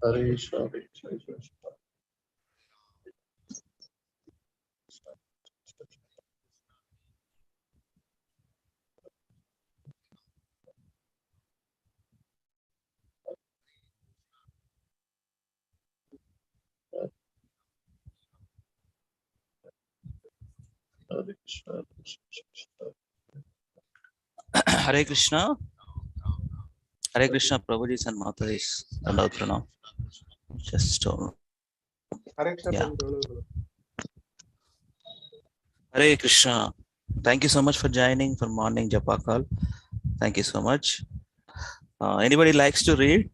Hare Krishna, Hare Krishna. Hare Krishna, Hare Krishna. Hare Krishna, Prabhuji and Mataji. Dandavat pranam. Just Hare Krishna, yeah. Prabhu. Hare Krishna. Thank you so much for joining for morning Japa call. Thank you so much. Anybody likes to read?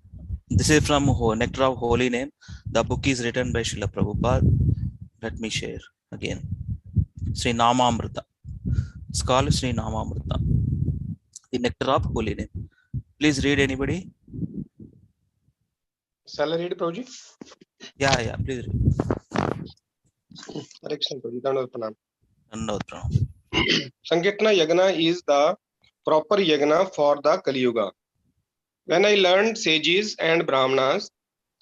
This is from Nectar of Holy Name. The book is written by Srila Prabhupada. Let me share again. Sri Namamrita. It's called Sri Namamrita. The Nectar of Holy Name. Please read, anybody. Shall I read, Prabhuji? Yeah, please read. Hare Krishna, Prabhuji. Dandavat pranam. Dandavat pranam. Sankirtana Yagna is the proper Yagna for the Kali Yuga. When I learned sages and brahmanas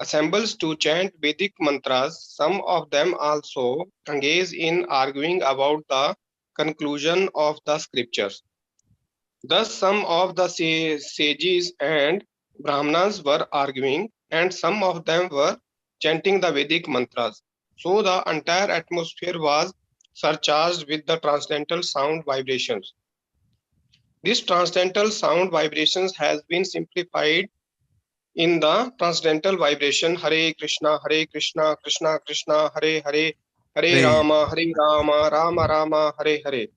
assembles to chant Vedic mantras, some of them also engage in arguing about the conclusion of the scriptures. Thus, some of the sages and brahmanas were arguing, and some of them were chanting the Vedic mantras. So the entire atmosphere was surcharged with the transcendental sound vibrations. This transcendental sound vibrations has been simplified in the transcendental vibration Hare Krishna, Krishna Krishna, Hare Hare, Hare Rama, Rama Rama, Hare Hare.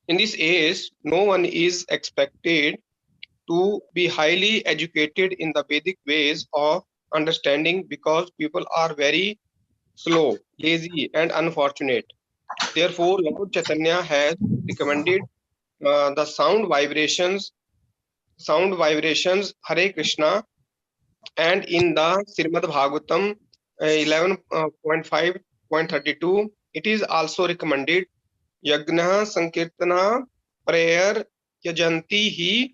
In this age, no one is expected to be highly educated in the Vedic ways of understanding because people are very slow, lazy, and unfortunate. Therefore, Lord Chaitanya has recommended the sound vibrations Hare Krishna, and in the Srimad Bhagavatam 11.5.32, it is also recommended Yagna Sankirtana prayer Yajanti hi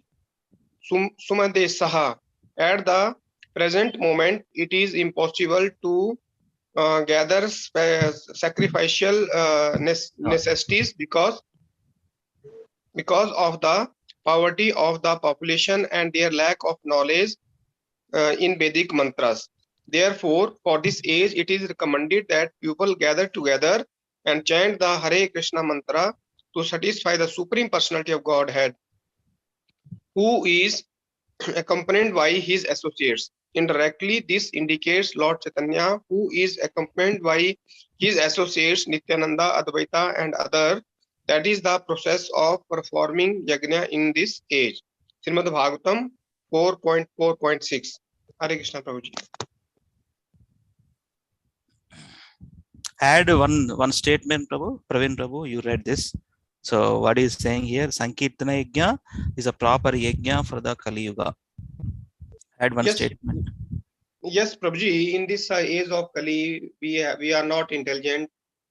Sumadesaha. At the present moment, it is impossible to gather sacrificial necessities because of the poverty of the population and their lack of knowledge in Vedic mantras. Therefore, for this age, it is recommended that people gather together and chant the Hare Krishna mantra to satisfy the Supreme Personality of Godhead, who is accompanied by his associates. Indirectly, this indicates Lord Chaitanya, who is accompanied by his associates Nityananda, Advaita, and other. That is the process of performing yajna in this age. Srimad Bhagavatam 4.4.6. Hare Krishna, Prabhuji. Add one statement, Praveen Prabhu, you read this. So what is saying here? Sankirtana Yajna is a proper Yajna for the Kali Yuga. Add one statement. Yes, Prabhuji, in this age of Kali, we are not intelligent,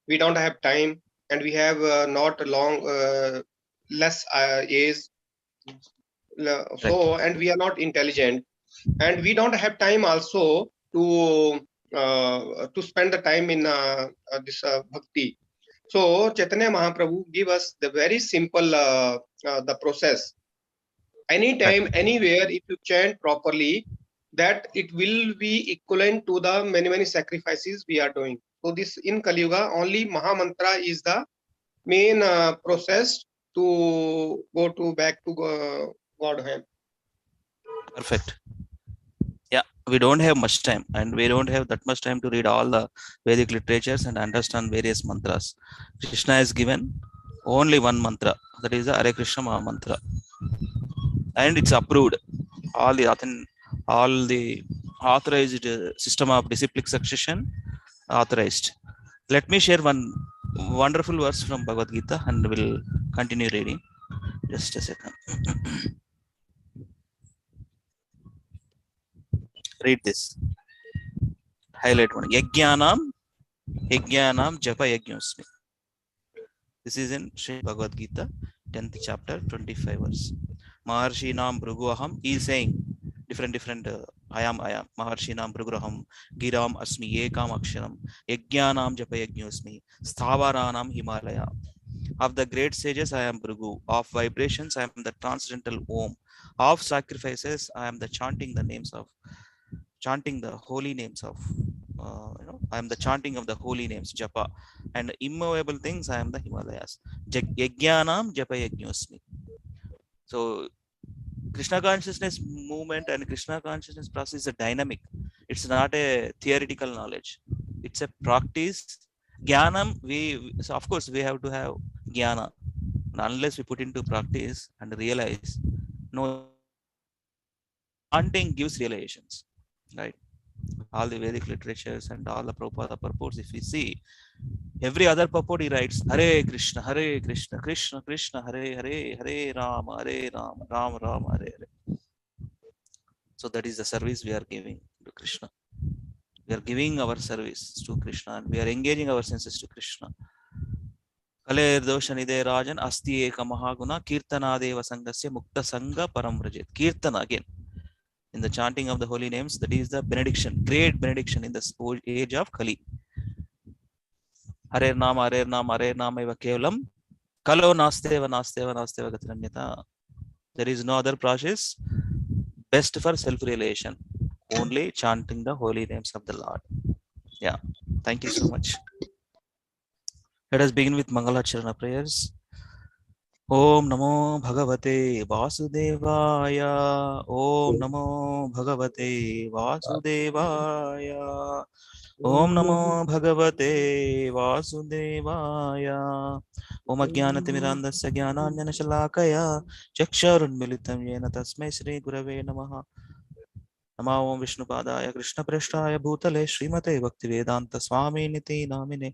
we don't have time, and we have not less age. So, and we are not intelligent, and we don't have time also to spend the time in this bhakti. So Chaitanya Mahaprabhu give us the very simple the process. Anytime, anywhere, if you chant properly, that it will be equivalent to the many sacrifices we are doing. So this in Kali Yuga, only Maha Mantra is the main process to go to back to Godhead. Perfect. Yeah, we don't have much time, and we don't have that much time to read all the Vedic literatures and understand various mantras. Krishna has given only one mantra, that is the Hare Krishna Maha Mantra, and it's approved. All the authorized system of disciplic succession authorized. Let me share one wonderful verse from Bhagavad Gita, and we'll continue reading. Just a second. Read this. Highlight one. Yajnanam japa yajñosmi. This is in Sri Bhagavad Gita, 10th chapter, 25 verse. Maharshinam Bhruguaham. He is saying different I am Maharshinam Bhrigraham Giram Asmi Ekam Aksharam Yajnanam Japa Yajñosmi Stavaranam Himalaya. Of the great sages, I am Bhrigu. Of vibrations, I am the transcendental Om. Of sacrifices, I am the chanting the holy names of I am the chanting of the holy names, Japa. And immovable things, I am the Himalayas. Yajnanam Japa Yajñosmi. So Krishna consciousness movement and Krishna consciousness process is a dynamic. It's not a theoretical knowledge. It's a practice. Jnanam, so of course we have to have jnana. Unless we put into practice and realize, no, chanting gives realizations, right? All the Vedic literatures and all the Prabhupada purports, if we see, every other purport he writes, Hare Krishna, Krishna Krishna, Hare Hare, Hare Rama, Rama Rama, Hare Hare. So that is the service we are giving to Krishna. We are giving our service to Krishna and we are engaging our senses to Krishna. Kaler doshanide rajan asti eka mahaguna kirtanadeva sangasya mukta sangha paramvrajit. Kirtana again. In the chanting of the holy names, that is the benediction, great benediction in the old age of Kali. Hare Nama eva kevalam kalo nasteva gatiranyata. There is no other process best for self-realization. Only chanting the holy names of the Lord. Yeah. Thank you so much. Let us begin with Mangalacharana prayers. Om Namo Bhagavate Vasudevaya. Om Namo Bhagavate Vasudevaya. Om Namo Bhagavate Vasudevaya. Om Ajnanatimirandasya Jnananjana Shalakaya Chakshurunmilitam Yena Tasmai Shri Gurave Namaha. Namo Om Vishnupadaya Krishna Prasthaya Bhutale Srimate Bhaktivedanta Swami Niti Namine.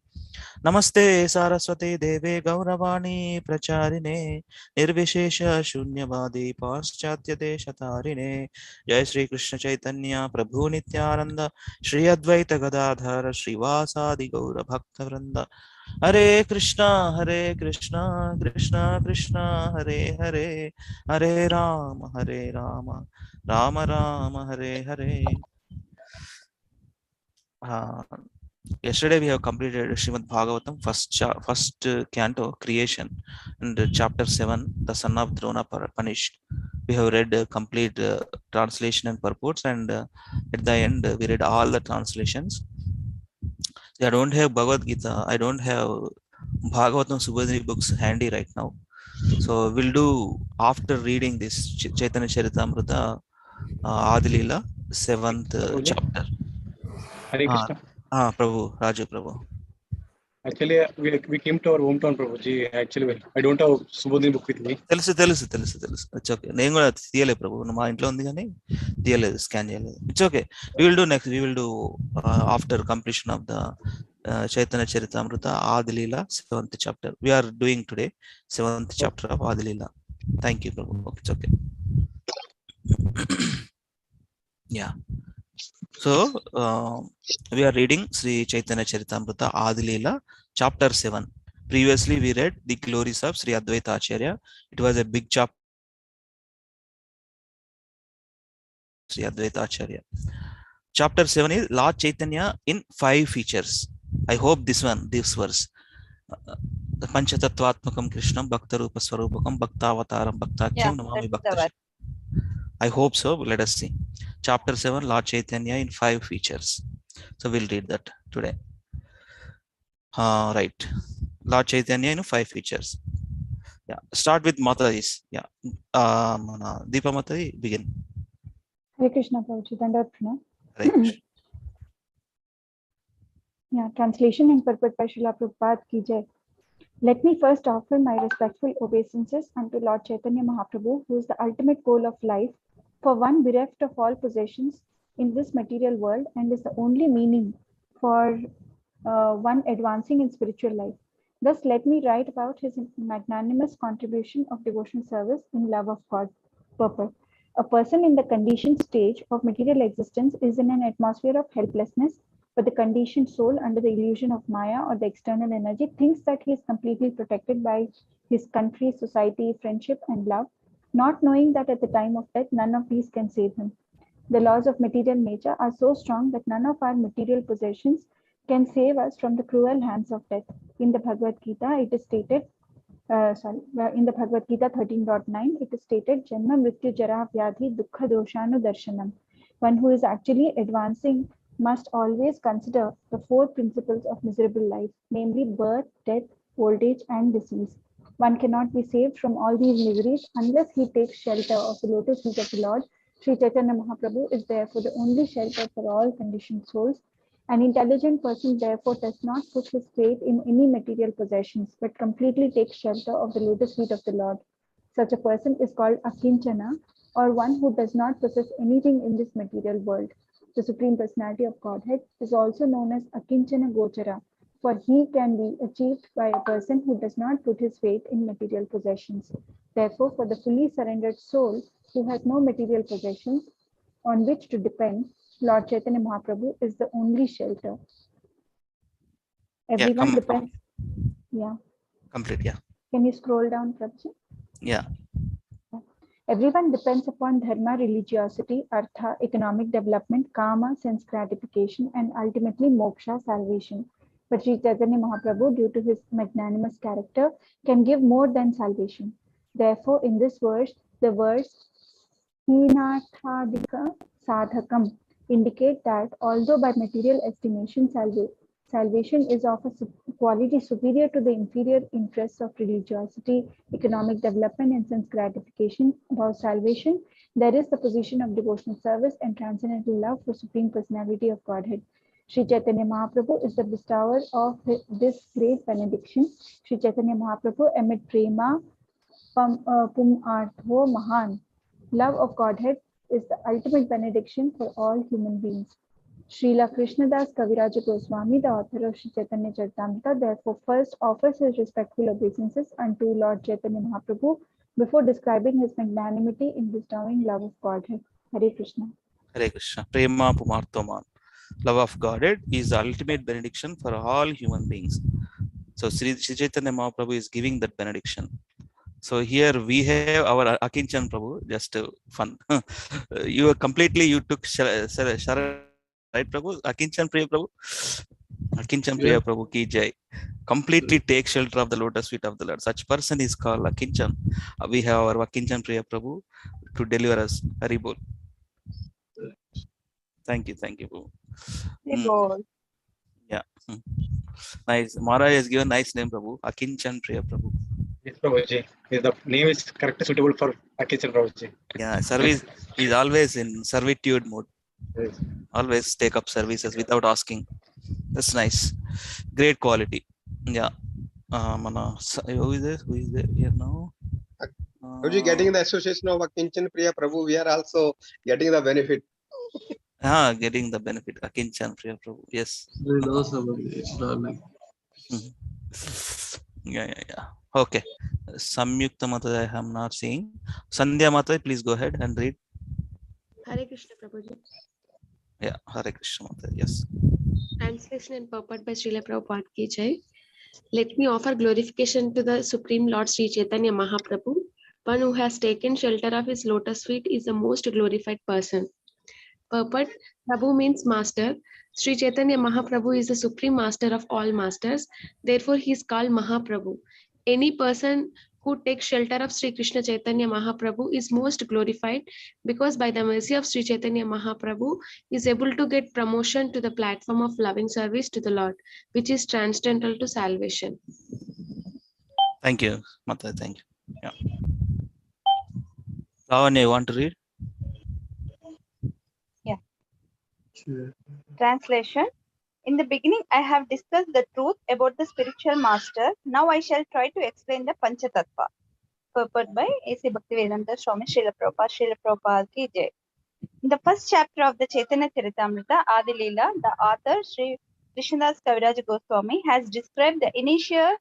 Namaste Saraswati Deve Gauravani Pracharine Nirvishesha Shunyavadi Paschatya Deshatarine. Jai Shri Krishna Chaitanya Prabhu Nityananda Shri Advaita Gadadhara Srivasadi Gaura Bhakta Vranda. Hare Krishna Krishna Krishna Hare Hare Hare Rama Rama Rama Hare Hare. Yesterday we have completed Srimad Bhagavatam first canto, creation, and chapter 7, the son of Drona punished. We have read complete translation and purports, and at the end we read all the translations. I don't have Bhagavad Gita, I don't have Bhagavatam Subhadri books handy right now. So we'll do after reading this Chaitanya Charitamrita Adilila 7th chapter. Hare Krishna. Prabhu, Raju Prabhu. Actually, we came to our hometown, Prabhuji. Actually, I don't have Subodhini book with me. తెలుసు it's okay. నేను కూడా తీయలేదు ప్రభు, మా ఇంట్లో ఉంది కానీ తీయలేదు, scan చేయలేదు. It's okay. We will do after completion of the Chaitanya Charitamrita Adi Lila 7th chapter. We are doing today 7th chapter of Adilila. Thank you Prabhu. Okay, it's okay. Yeah. So we are reading Sri Chaitanya Charitamrita Adilila chapter 7. Previously we read the glories of Sri Advaita Acharya. It was a big chapter. Sri Advaita Acharya. Chapter 7 is Lord Chaitanya in 5 features. I hope this verse. Panchatattvatmakam Krishnam Bhaktarupa Swarupakam Bhaktavataram Bhaktakyam Namami Bhakta. I hope so. Let us see. Chapter 7, Lord Chaitanya in 5 features. So we'll read that today. Right. Lord Chaitanya in 5 features. Yeah. Start with Mataji's. Yeah. Deepa Mataji, begin. Hare Krishna Prabhuji. Hare Krishna. Yeah. Translation and purport by Srila Prabhupada ki jai. Let me first offer my respectful obeisances unto Lord Chaitanya Mahaprabhu, who is the ultimate goal of life, for one bereft of all possessions in this material world and is the only meaning for one advancing in spiritual life. Thus, let me write about his magnanimous contribution of devotional service in love of God. Purport. A person in the conditioned stage of material existence is in an atmosphere of helplessness, but the conditioned soul, under the illusion of Maya or the external energy, thinks that he is completely protected by his country, society, friendship, and love, not knowing that at the time of death, none of these can save him. The laws of material nature are so strong that none of our material possessions can save us from the cruel hands of death. In the Bhagavad Gita, it is stated, in the Bhagavad Gita 13.9, it is stated, Janma Mrityu Jara Vyadhi Dukkha Doshanu Darshanam. One who is actually advancing must always consider the four principles of miserable life, namely birth, death, old age, and disease. One cannot be saved from all these miseries unless he takes shelter of the lotus feet of the Lord. Sri Chaitanya Mahaprabhu is therefore the only shelter for all conditioned souls. An intelligent person therefore does not put his faith in any material possessions, but completely takes shelter of the lotus feet of the Lord. Such a person is called Akinchana, or one who does not possess anything in this material world. The Supreme Personality of Godhead is also known as Akinchana Gochara, for he can be achieved by a person who does not put his faith in material possessions. Therefore, for the fully surrendered soul who has no material possessions on which to depend, Lord Chaitanya Mahaprabhu is the only shelter. Everyone depends. Yeah. Complete. Yeah. Can you scroll down, Prabhuji? Yeah. Everyone depends upon dharma, religiosity, artha, economic development, karma, sense gratification, and ultimately moksha, salvation. But Sri Chaitanya Mahaprabhu, due to his magnanimous character, can give more than salvation. Therefore, in this verse, the words Hinathadika Sadhakam indicate that although by material estimation salvation is of a quality superior to the inferior interests of religiosity, economic development, and sense gratification above salvation, there is the position of devotional service and transcendental love for Supreme Personality of Godhead. Sri Chaitanya Mahaprabhu is the bestower of this great benediction. Sri Chaitanya Mahaprabhu amid prema pum artho mahan. Love of Godhead is the ultimate benediction for all human beings. Srila Krishnadas Kaviraja Goswami, the author of Sri Chaitanya Charitamrita, therefore first offers his respectful obeisances unto Lord Chaitanya Mahaprabhu before describing his magnanimity in bestowing love of Godhead. Hare Krishna. Hare Krishna. Prema Pumartoman. Love of Godhead is the ultimate benediction for all human beings. So Sri Chaitanya Mahaprabhu is giving that benediction. So here we have our Akinchan Prabhu, just fun. You took Sharan, right, Prabhu? Akinchan Priya Prabhu? Akinchan Priya Prabhu ki jai. Completely take shelter of the lotus feet of the Lord. Such person is called Akinchan. We have our Akinchan Priya Prabhu to deliver us. Haribol. Thank you, Prabhu. Yeah. Nice. Maharaj has given nice name, Prabhu. Akinchan Priya Prabhu. Yes, Prabhuji. The name is correctly suitable for Akinchan Prabhuji. Yeah, service is always in servitude mode. Yes. Always take up services without asking. That's nice. Great quality. Yeah. Who is there here now? Getting the association of Akinchan Priya Prabhu, we are also getting the benefit. Getting the benefit. Akinchan Priya Prabhu. Yes. It's not like Yeah. Okay. Samyukta Mata I am not seeing. Sandhya Mata, please go ahead and read. Hare Krishna Prabhuji. Yeah, Hare Krishna Mata. Yes. Translation and purport by Srila Prabhupada ki jai. Let me offer glorification to the Supreme Lord Sri Chaitanya Mahaprabhu. One who has taken shelter of his lotus feet is the most glorified person. Purport: Prabhu means master. Sri Chaitanya Mahaprabhu is the supreme master of all masters. Therefore, he is called Mahaprabhu. Any person who takes shelter of Sri Krishna Chaitanya Mahaprabhu is most glorified, because by the mercy of Sri Chaitanya Mahaprabhu is able to get promotion to the platform of loving service to the Lord, which is transcendental to salvation. Thank you, Mata. Thank you. Yeah. Lavanya, you want to read? Translation. In the beginning, I have discussed the truth about the spiritual master. Now I shall try to explain the Panchatattva. Purport by A.C. Bhaktivedanta Swami Srila Prabhupada ki jai. In the first chapter of the Chaitanya Charitamrita, Adi Leela, the author Sri Krishnadas Kaviraja Goswami has described the initiator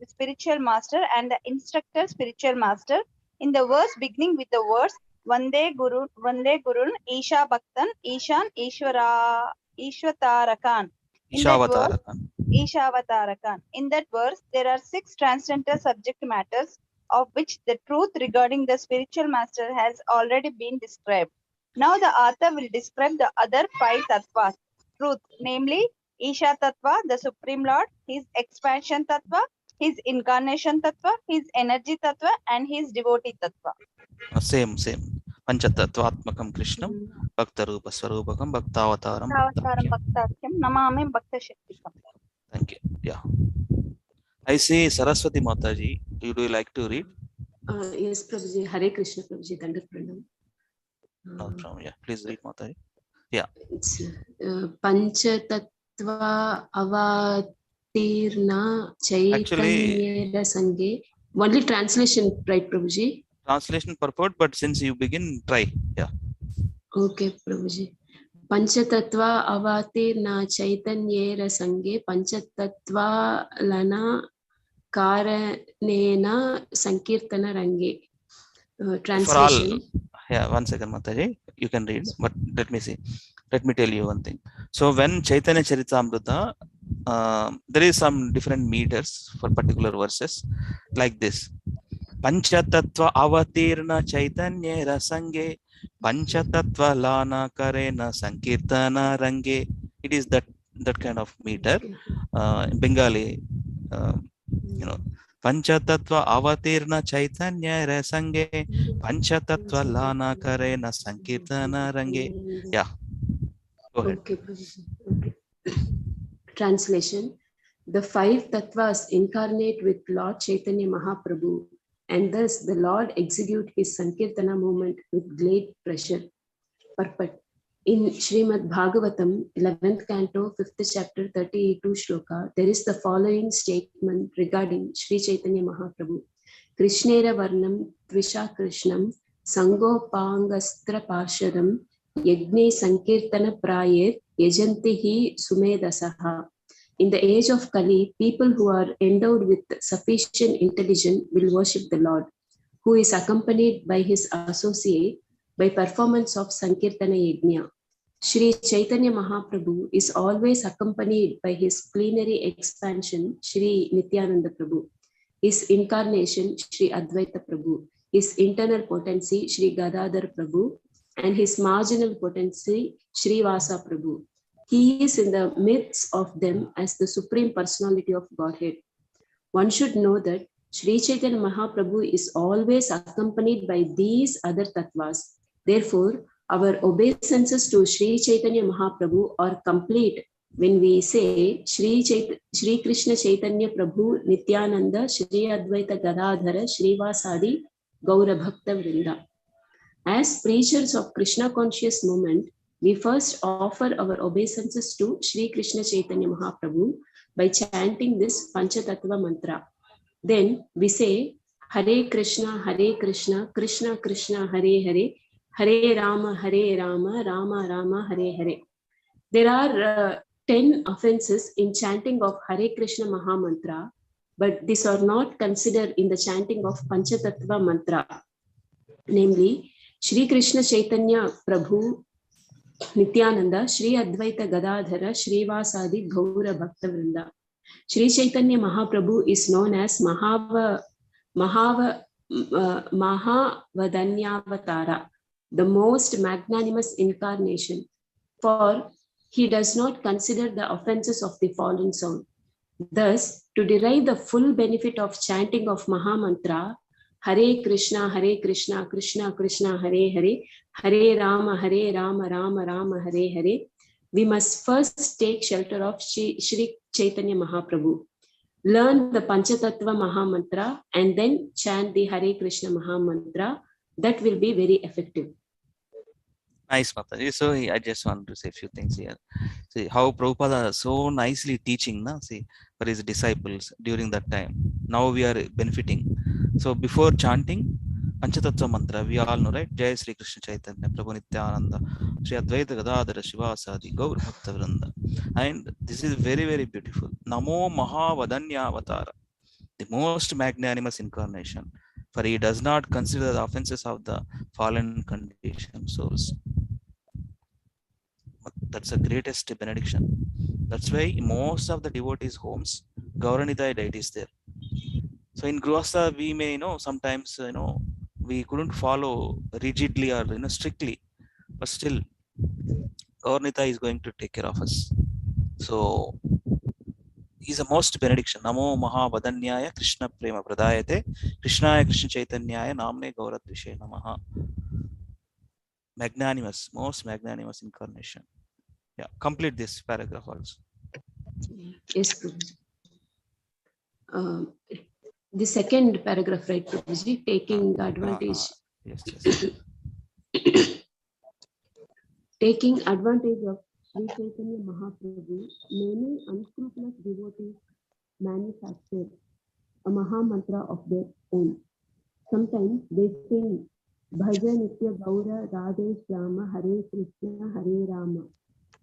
spiritual master and the instructor spiritual master in the verse beginning with the words Vande Gurun Isha Bhaktan Ishan Ishvatarakan. Ishavatarakan. In that verse, there are 6 transcendental subject matters, of which the truth regarding the spiritual master has already been described. Now the author will describe the other 5 tattvas. Truth, namely Isha Tattva, the Supreme Lord, his expansion Tattva, his incarnation Tattva, his energy Tattva, and his devotee Tattva. Same. Panchatattvatmakam Krishnam, Bhaktarupa Swarupakam, Bhaktavataram, Avataram Bhaktakyam. Bhaktakyam, Namami Bhakta Shaktikam. Thank you. Yeah. I say Saraswati Mataji, do you like to read? Yes, Prabhuji. Hare Krishna, Prabhuji. Dandat Pranam. No problem. Yeah, please read Mataji. Yeah. It's Panchatattva Avatirna Chaitanyera Sange. Only translation, right, Prabhuji? Translation purport, but since you begin, try. Yeah. Okay, Prabhuji. Panchatattva Avatirna Chaitanyera Sange Panchatattva Lana Karanena Sankirtana Range. Translation. Yeah, 1 second, Mataji. You can read, but let me see. Let me tell you one thing. So when Chaitanya Charitamrita, there is some different meters for particular verses, like this. Panchatattva avatirna Chaitanya rasange, Panchatattva lana karena sankirtana range. It is that kind of meter. In Bengali, Panchatattva avatirna Chaitanya rasange, Panchatattva lana karena sankirtana range. Yeah. Go ahead. Okay, Prabhuji. Okay. Translation. The 5 tattvas incarnate with Lord Chaitanya Mahaprabhu, and thus the Lord execute his Sankirtana movement with great pressure. Purport. In Srimad Bhagavatam, 11th canto, 5th chapter, 32 shloka, there is the following statement regarding Sri Chaitanya Mahaprabhu. Krishnera Varnam Tvisha Krishnam Sangopangastra Parshadam Yagne Sankirtana Prayet Yajantihi Sumedasaha. In the age of Kali, people who are endowed with sufficient intelligence will worship the Lord, who is accompanied by his associate by performance of Sankirtana Yajna. Sri Chaitanya Mahaprabhu is always accompanied by his plenary expansion, Sri Nityananda Prabhu, his incarnation, Sri Advaita Prabhu, his internal potency, Sri Gadadhar Prabhu, and his marginal potency, Sri Vasa Prabhu. He is in the midst of them as the Supreme Personality of Godhead. One should know that Sri Chaitanya Mahaprabhu is always accompanied by these other tattvas. Therefore, our obeisances to Sri Chaitanya Mahaprabhu are complete when we say Sri Krishna Chaitanya Prabhu Nityananda Sri Advaita Gadadhara Sri Vasadi Gaura Bhakta Vrinda. As preachers of Krishna conscious movement, we first offer our obeisances to Sri Krishna Chaitanya Mahaprabhu by chanting this Panchatattva mantra. Then we say Hare Krishna, Krishna Krishna, Hare Hare, Hare Rama, Rama Rama, Hare Hare. There are 10 offenses in chanting of Hare Krishna Mahamantra, but these are not considered in the chanting of Panchatattva mantra. Namely, Sri Krishna Chaitanya Prabhu Nityananda, Sri Advaita Gadadhara, Sri Vasadi Gaura Bhakta Vrinda. Sri Chaitanya Mahaprabhu is known as Mahavadhanyavatara, the most magnanimous incarnation, for he does not consider the offenses of the fallen soul. Thus, to derive the full benefit of chanting of Mahamantra, Hare Krishna, Krishna Krishna, Hare Hare, Hare Rama, Rama Rama, Hare Hare, we must first take shelter of Sri Chaitanya Mahaprabhu. Learn the Panchatattva Mahamantra and then chant the Hare Krishna Mahamantra. That will be very effective. Nice, Mataji. So I just want to say a few things here. See how Prabhupada so nicely teaching, see, for his disciples during that time. Now we are benefiting. So before chanting Panchatattva mantra, we all know, right? Jai Sri Krishna Chaitanya Prabhu Nityananda Sri Advaita Gadadhara Shivasadi Gaur Bhakta Vrinda. And this is very, very beautiful. Namo Mahavadhanyavatara, the most magnanimous incarnation, for he does not consider the offenses of the fallen condition souls. That's the greatest benediction. That's why most of the devotees' homes, Gauranidaya deity is there. So in Grihastha, we may sometimes we couldn't follow rigidly or strictly but still Gaurnita is going to take care of us. So is the most benediction. Namo Mahabadanyaya Krishna Prema Pradayate Krishnaya Krishna Chaitanyaya Namne Gauratvishe Namaha. Magnanimous, most magnanimous incarnation. Yeah, complete this paragraph also. Yes, Prabhuji. The second paragraph, right, Prabhuji? Taking advantage. Yes. Taking advantage of Sri Chaitanya Mahaprabhu, many unscrupulous devotees manufacture a Maha Mantra of their own. Sometimes they sing Bhaja Nitya Gaura Radhe Shyama Hare Krishna Hare Rama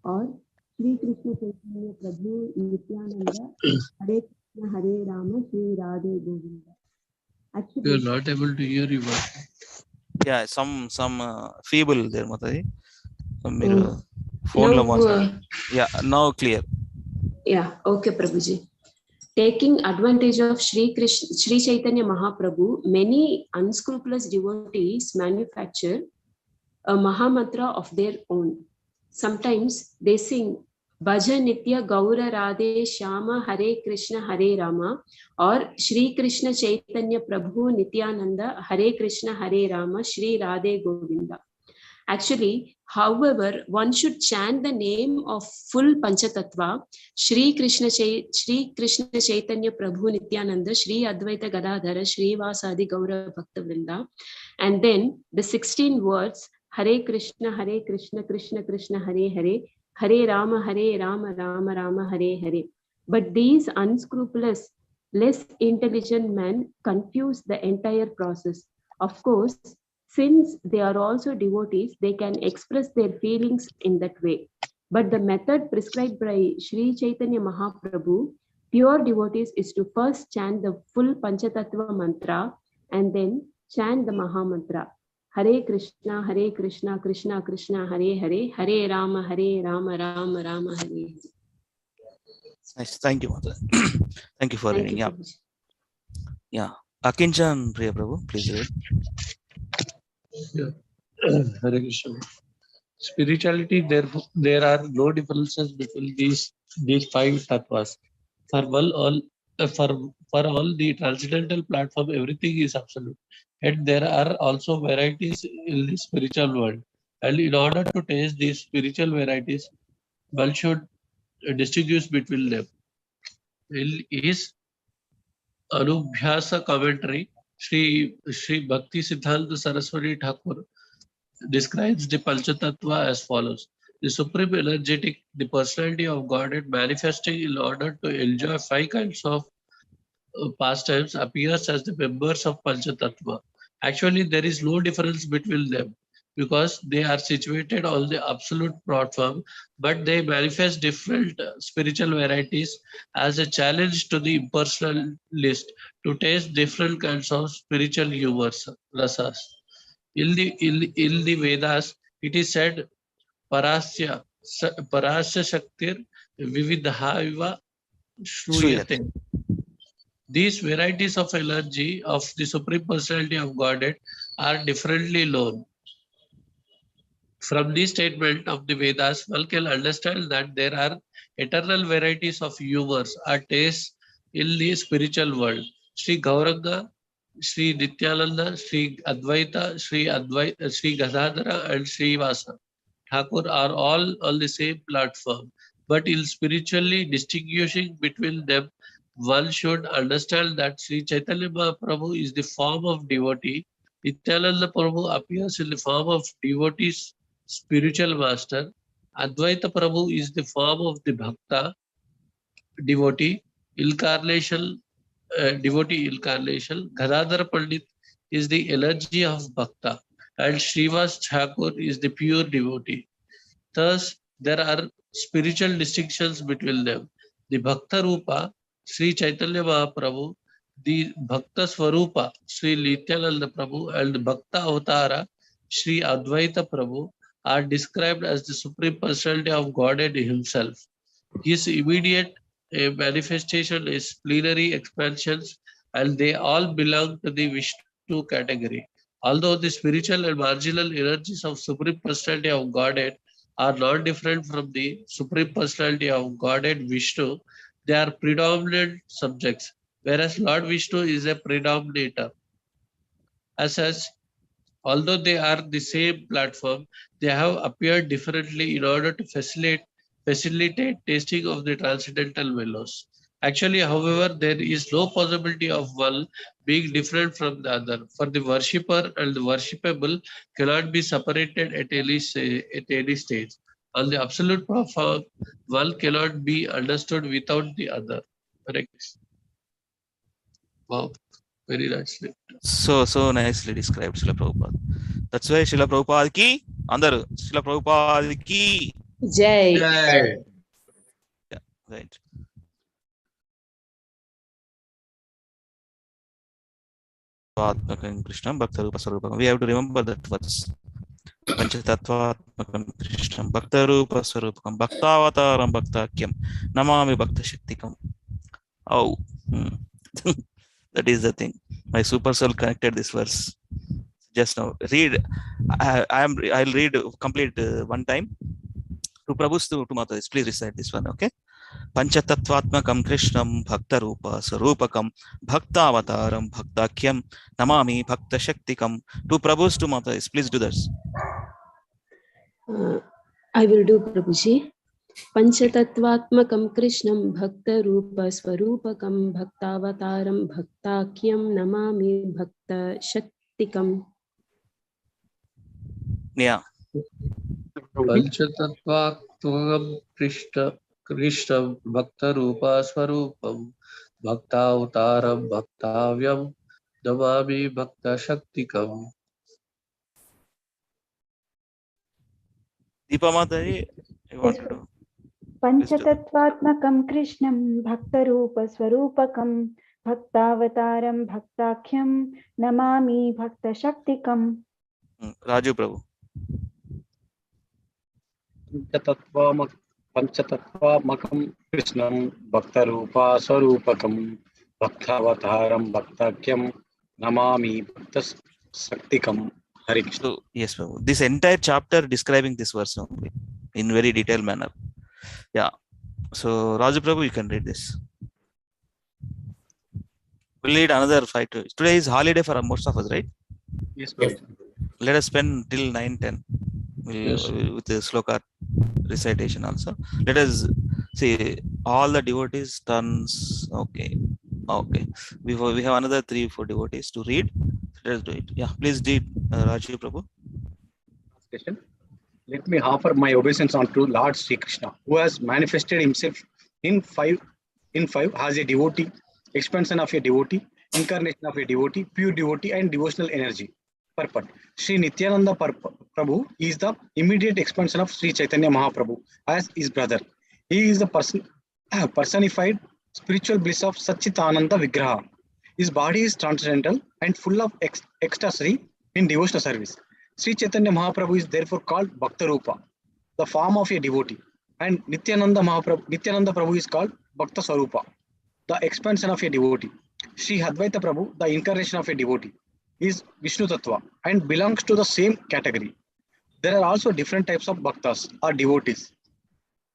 or Sri Krishna Chaitanya Prabhu Nityananda Hare Krishna Hare Rama Sri Radhe Govinda. We are Actually, not able to hear you. Yeah, some feeble there, Mataji. now, Phone yeah, now clear. yeah, okay, Prabhuji. Taking advantage of Sri Chaitanya Mahaprabhu, many unscrupulous devotees manufacture a Mahamantra of their own. Sometimes they sing Bhaja Nitya Gaura Radhe Shyama Hare Krishna Hare Rama or Sri Krishna Chaitanya Prabhu Nityananda Hare Krishna Hare Rama Sri Radhe Govinda. Actually, however, one should chant the name of full Panchatattva, Sri Krishna Chaitanya Prabhu Nityananda, Sri Advaita Gadadhara, Sri Vasadi Gaura Bhakta Vrinda, and then the 16 words, Hare Krishna, Krishna Krishna, Hare Hare, Hare Rama, Rama Rama, Hare Hare. But these unscrupulous, less intelligent men confuse the entire process. Of course, since they are also devotees, they can express their feelings in that way. But the method prescribed by Sri Chaitanya Mahaprabhu, pure devotees, is to first chant the full Panchatattva mantra and then chant the Maha Mantra. Hare Krishna, Krishna Krishna, Hare Hare, Hare Rama, Rama Rama, Hare Hare. Nice. Thank you, Mataji. Thank you for Thank reading. you, Yeah. Prabhuji. Yeah. Akinchan Priya Prabhu, please read. Hare Krishna. Spirituality, there are no differences between these five tattvas. For all the transcendental platform, everything is absolute. And there are also varieties in the spiritual world. And in order to taste these spiritual varieties, one should distinguish between them. In his Anubhyasa commentary, Sri Bhakti Siddhanta Saraswati Thakur describes the Panchatattva as follows. The supreme energetic, the personality of Godhead manifesting in order to enjoy five kinds of pastimes appears as the members of Panchatattva. Actually, there is no difference between them because they are situated on the absolute platform, but they manifest different spiritual varieties as a challenge to the impersonalist to taste different kinds of spiritual humors, rasas. In the Vedas, it is said, Parasya Shaktir Vividhaiva Shruyate. These varieties of energy of the Supreme Personality of Godhead are differently known. From this statement of the Vedas, one can understand that there are eternal varieties of humors or tastes in the spiritual world. Sri Gauranga, Sri Nityananda, Sri Advaita, Sri Gadadhara, and Sri Vasa Thakur are all on the same platform. But in spiritually distinguishing between them, one should understand that Sri Chaitanya Mahaprabhu is the form of devotee. Nityananda Prabhu appears in the form of devotee's spiritual master. Advaita Prabhu is the form of the bhakta, devotee incarnation. Gadadhar Pandit is the energy of bhakta, and Srivas Thakur is the pure devotee. Thus, there are spiritual distinctions between them. The Bhakta Rupa, Sri Chaitanya Mahaprabhu, the Bhakta Swarupa, Sri Nityananda Prabhu, and the Bhakta Avatara, Sri Advaita Prabhu, are described as the Supreme Personality of Godhead Himself. His immediate manifestation is plenary expansions, and they all belong to the Vishnu category. Although the spiritual and marginal energies of Supreme Personality of Godhead are not different from the Supreme Personality of Godhead Vishnu, they are predominant subjects, whereas Lord Vishnu is a predominator. As such, although they are the same platform, they have appeared differently in order to facilitate tasting of the transcendental mellows. Actually, however, there is no possibility of one being different from the other, for the worshipper and the worshipable cannot be separated at any stage. On the absolute platform, one cannot be understood without the other. Correct. Wow, very nicely. So nicely described, Srila Prabhupada. That's why Srila Prabhupada ki, andaru, Srila Prabhupada ki. Jai. Yay. Yeah, right. Krishnam Bhakta Rupa Swarupakam. We have to remember that verse. Panchatattvatmakam Krishnam Bhakta Rupa Swarupakam Bhaktavataram Bhaktakyam Namami Bhakta Shaktikam. Oh, that is the thing. My super soul connected this verse just now. Read. I'll read complete one time. To Prabhu's to Mata's. Please recite this one, okay? Panchatattvatmakam Krishnam Bhakta Rupa Sarupakam Bhaktavataram Bhaktakyam Namami Bhakta Shaktikam. To Prabhu's to Mata's. Please do this. I will do, Prabhuji. Panchatattvatmakam Krishnam Bhakta Rupa Swarupakam Bhaktavataram Bhaktakyam Namami Bhakta Shaktikam. Yeah. Panchatattvaktvam Krishna Bhakta Rupa Swarupam Bhaktavataram Bhaktavyam Namami Bhakta Shaktikam. Deepa Mataji, you want to do? Panchatattvatmakam Krishnam Bhaktarupa Swarupakam Bhaktavataram Bhaktakyam Namami Bhakta Shaktikam. Raju Prabhu. Panchatattvamakam Krishnam Bhaktarupa Swarupakam Bhaktavataram Bhaktakyam Namami Bhakta Shaktikam. Hare Krishna. So, yes, Prabhu. This entire chapter describing this verse only in very detailed manner. Yeah. So, Raju Prabhu, you can read this. We'll read another 5 to. Today is holiday for most of us, right? Yes, Prabhu. Let us spend till 9-10 Yes. with the sloka recitation also. Let us see all the devotees turns. Okay. We have another 3-4 devotees to read. Let us do it. Yeah, please read, Raju Prabhu. Let me offer my obeisance unto Lord Sri Krishna, who has manifested himself in five as a devotee, expansion of a devotee, incarnation of a devotee, pure devotee, and devotional energy. Purport. Sri Nityananda Prabhu is the immediate expansion of Sri Chaitanya Mahaprabhu as his brother. He is the personified spiritual bliss of Satchitananda Vigraha. His body is transcendental and full of ecstasy in devotional service. Sri Chaitanya Mahaprabhu is therefore called Bhakta Rupa, the form of a devotee, and Nityananda Prabhu is called Bhakta Swarupa, the expansion of a devotee. Sri Advaita Prabhu, the incarnation of a devotee, is Vishnu Tattva and belongs to the same category. There are also different types of bhaktas or devotees.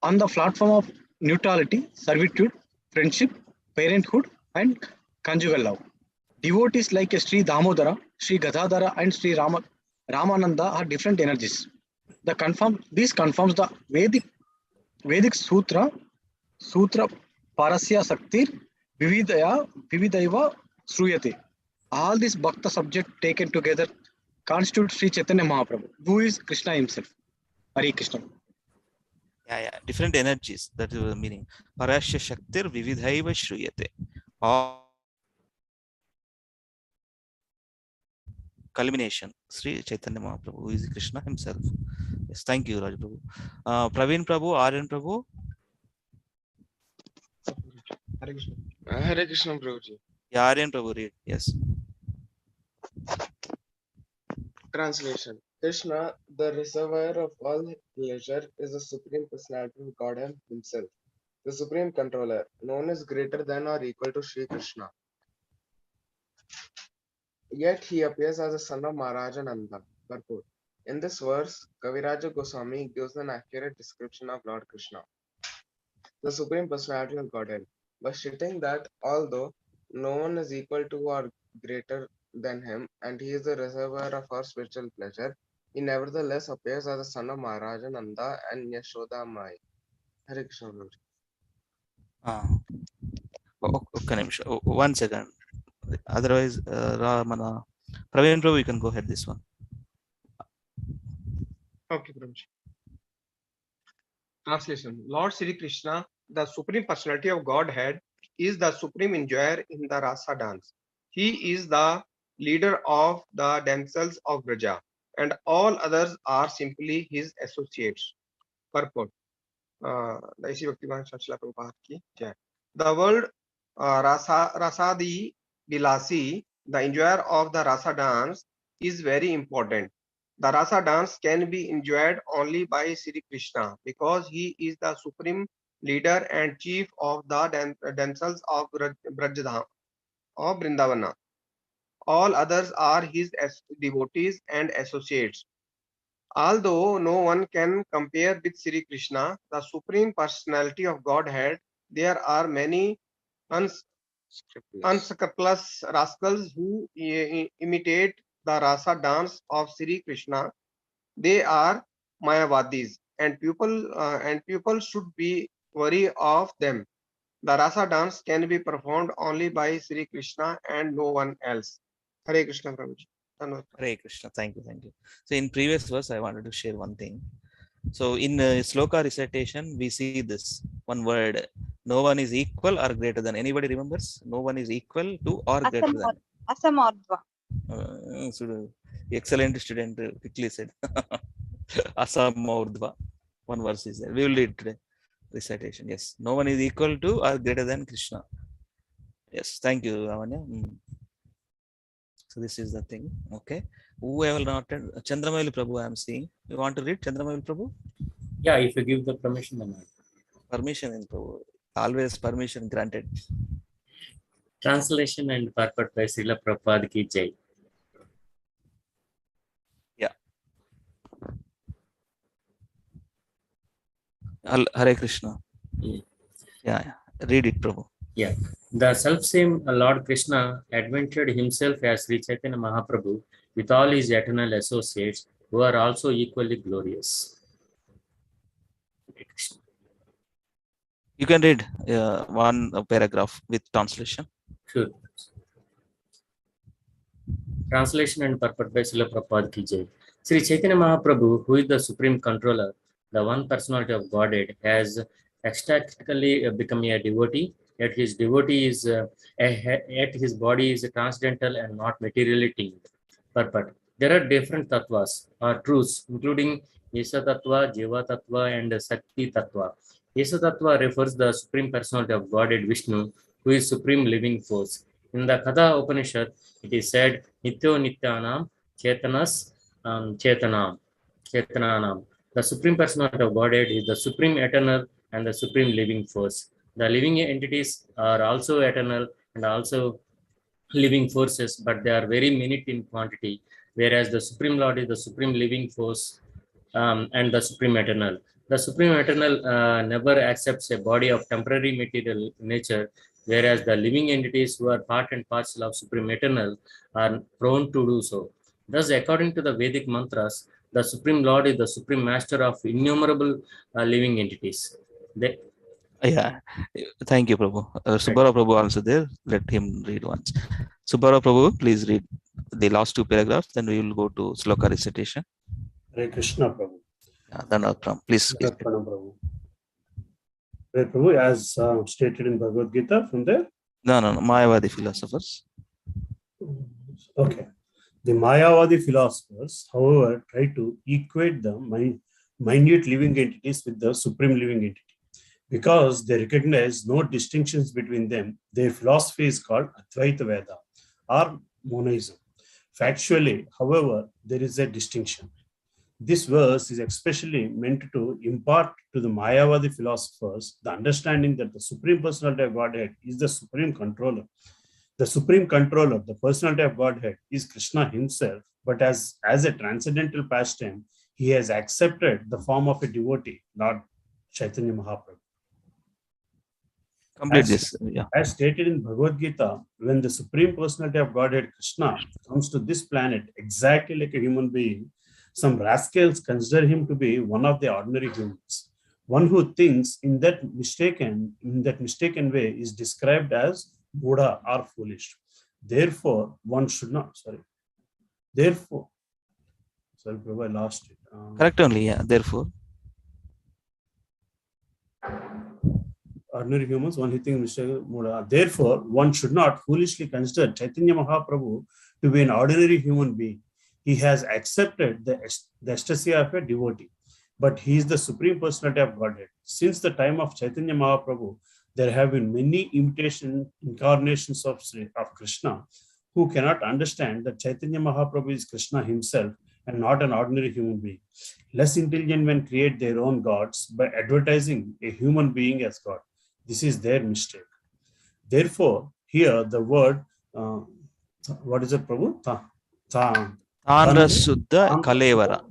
On the platform of neutrality, servitude, friendship, parenthood, and conjugal love. Devotees like Sri Damodara, Sri Gadadhara, and Sri Ramananda are different energies. This confirms the Vedic Sutra Parasya Saktir Vividaiva Sruyate. All these bhakta subjects taken together constitute Sri Chaitanya Mahaprabhu, who is Krishna himself. Hare Krishna. Yeah. Different energies. That is the meaning. Parasya Shaktir Vividhaiva Shruyate. All culmination. Sri Chaitanya Mahaprabhu, who is Krishna himself. Yes, thank you, Raj Prabhu. Praveen Prabhu, Aryan Prabhu. Hare Krishna, Prabhuji. Yeah, Aryan Prabhu, read. Yes. Translation. Krishna, the reservoir of all pleasure, is the Supreme Personality of God himself, the Supreme Controller, known as greater than or equal to Sri Krishna. Yet he appears as a son of Maharaja Nanda. Purport. In this verse, Kaviraja Goswami gives an accurate description of Lord Krishna, the Supreme Personality of Godhead, by stating that although no one is equal to or greater than him, and he is the reservoir of our spiritual pleasure, he nevertheless appears as the son of Maharaja Nanda and Yashoda Mai. Hare Krishna. Guruji. ఒక్క నిమిషం, 1 second. Otherwise, మన Praveen Prabhu, you can go ahead this one. Okay, Guruji. Translation. Lord Sri Krishna, the Supreme Personality of Godhead, is the supreme enjoyer in the Rasa dance. He is the leader of the damsels of Braja, and all others are simply his associates. Purport. The word Rasadi Bilasi, the enjoyer of the Rasa dance, is very important. The Rasa dance can be enjoyed only by Sri Krishna because he is the supreme leader and chief of the damsels of Brajadham of Vrindavana. All others are his devotees and associates. Although no one can compare with Sri Krishna, the Supreme Personality of Godhead, there are many unscrupulous rascals who imitate the rasa dance of Sri Krishna. They are Mayavadis, and people should be wary of them. The rasa dance can be performed only by Sri Krishna and no one else. Hare Krishna, Prabhuji. Hare Krishna. Thank you. So in previous verse, I wanted to share one thing. So in sloka recitation, we see this one word: no one is equal or greater than. Anybody remembers? No one is equal to or greater than. Asamordva. So excellent student quickly said. Asamordva. One verse is there. We will read today. Recitation. Yes. No one is equal to or greater than Krishna. Yes. Thank you, Lavanya. So this is the thing. Okay. Whoever not Chandramayali Prabhu, I am seeing. You want to read Chandramayali Prabhu? Yeah, if you give the permission, then Permission in Prabhu. Always permission granted. Translation and purport by Srila Prabhupada ki jai. Yeah. Hare Krishna. Yeah. Read it, Prabhu. Yeah. The self-same Lord Krishna adventured himself as Sri Chaitanya Mahaprabhu with all his eternal associates who are also equally glorious. You can read one paragraph with translation. Sure. Translation and purport by Srila Prabhupada ki jai. Sri Chaitanya Mahaprabhu, who is the supreme controller, the one personality of Godhead, has ecstatically become a devotee. Yet his devotee is, yet his body is transcendental and not materially tinged. Purport. There are different tattvas or truths, including Yesa Tattva, Jiva Tattva, and Sakti Tattva. Yesa Tattva refers the supreme personality of Godhead Vishnu, who is supreme living force. In the Katha Upanishad, it is said, Nityo Nityanam Chetanas Chetananam. The supreme personality of Godhead is the supreme eternal and the supreme living force. The living entities are also eternal and also living forces, but they are very minute in quantity, whereas the Supreme Lord is the supreme living force and the supreme eternal. The supreme eternal never accepts a body of temporary material nature, whereas the living entities who are part and parcel of supreme eternal are prone to do so. Thus, according to the Vedic mantras, the Supreme Lord is the supreme master of innumerable living entities. Yeah, thank you, Prabhu. Subara Prabhu also there. Let him read once. Subara Prabhu, please read the last two paragraphs. Then we will go to sloka recitation. Hare Krishna, Prabhu. Yeah, please. Prabhu. Hare Prabhu, as stated in Bhagavad Gita, from there. No. Mayavadi philosophers. Okay. The Mayavadi philosophers, however, try to equate the minute living entities with the supreme living entity. Because they recognize no distinctions between them, their philosophy is called Advaita Veda or monism. Factually, however, there is a distinction. This verse is especially meant to impart to the Mayavadi philosophers the understanding that the Supreme Personality of Godhead is the supreme controller. The supreme controller, the personality of Godhead, is Krishna himself, but as a transcendental pastime, he has accepted the form of a devotee, Lord Chaitanya Mahaprabhu. Complete this. Yeah. As stated in Bhagavad Gita, when the Supreme Personality of Godhead Krishna comes to this planet exactly like a human being, some rascals consider him to be one of the ordinary humans. One who thinks in that mistaken way is described as Buddha or foolish. Therefore, one should not, Therefore, Prabhu, I lost it. Correct only. Yeah. Therefore. Ordinary humans, one hitting Mr. Muda. Therefore, one should not foolishly consider Chaitanya Mahaprabhu to be an ordinary human being. He has accepted the ecstasy of a devotee, but he is the Supreme Personality of Godhead. Since the time of Chaitanya Mahaprabhu, there have been many incarnations of Krishna who cannot understand that Chaitanya Mahaprabhu is Krishna himself and not an ordinary human being. Less intelligent men create their own gods by advertising a human being as God. This is their mistake. Therefore, here the word, what is it, Prabhu? Tanra Suddha Kalevara.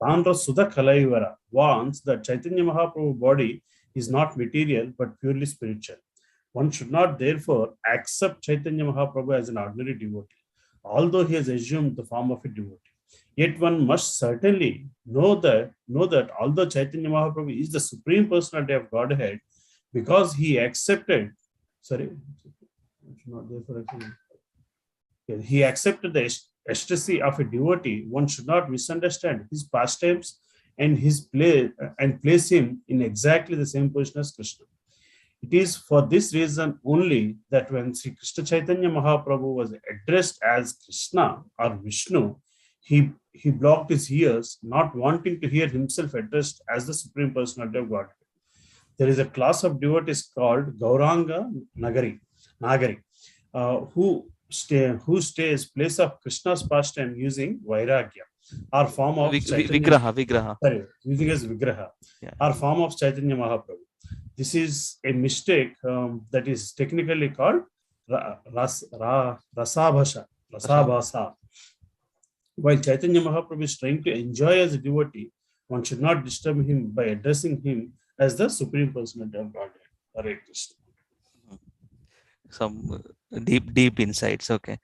Tanra Suddha Kalevara warns that Chaitanya Mahaprabhu body is not material but purely spiritual. One should not therefore accept Chaitanya Mahaprabhu as an ordinary devotee, although he has assumed the form of a devotee. Yet one must certainly know that although Chaitanya Mahaprabhu is the Supreme Personality of Godhead, because he accepted, he accepted the ecstasy of a devotee, one should not misunderstand his pastimes and place him in exactly the same position as Krishna. It is for this reason only that when Sri Krishna Chaitanya Mahaprabhu was addressed as Krishna or Vishnu, he blocked his ears, not wanting to hear himself addressed as the Supreme Personality of Godhead. There is a class of devotees called Gauranga Nagari, who stays place of Krishna's pastime using Vairagya, or form of Vigraha. Sorry, using as Vigraha, or form of Chaitanya Mahaprabhu. This is a mistake that is technically called Rasabhasa. While Chaitanya Mahaprabhu is trying to enjoy as a devotee, one should not disturb him by addressing him as the Supreme Personality of Godhead. Hare Krishna. Some deep insights. Okay.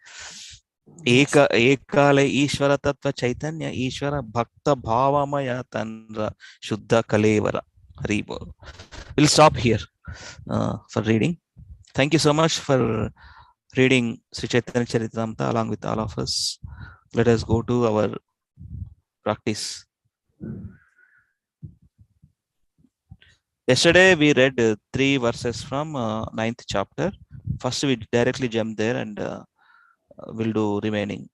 Ekale Ishvara Tattva Chaitanya Ishvara Bhakta Bhavamaya Tanra Shuddha Kalevara. Haribol. We'll stop here for reading. Thank you so much for reading Sri Chaitanya Charitamrita along with all of us. Let us go to our practice. Yesterday we read 3 verses from 9th chapter. First we directly jump there and we'll do remaining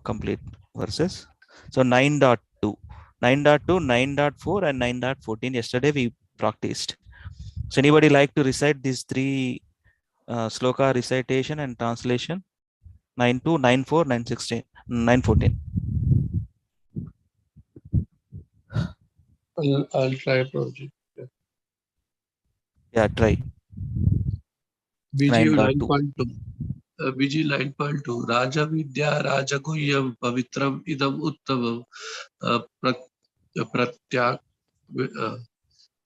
complete verses. So 9.2, 9.2, 9.4 and 9.14 yesterday we practiced. So anybody like to recite these 3 sloka recitation and translation? 9.2, 9.4, 9.16, 9.14. I'll try, Prabhuji. Yeah, try. BG 9.2. BG 9.2. Raja Vidya Raja Guhyam Pavitram Idam Uttavam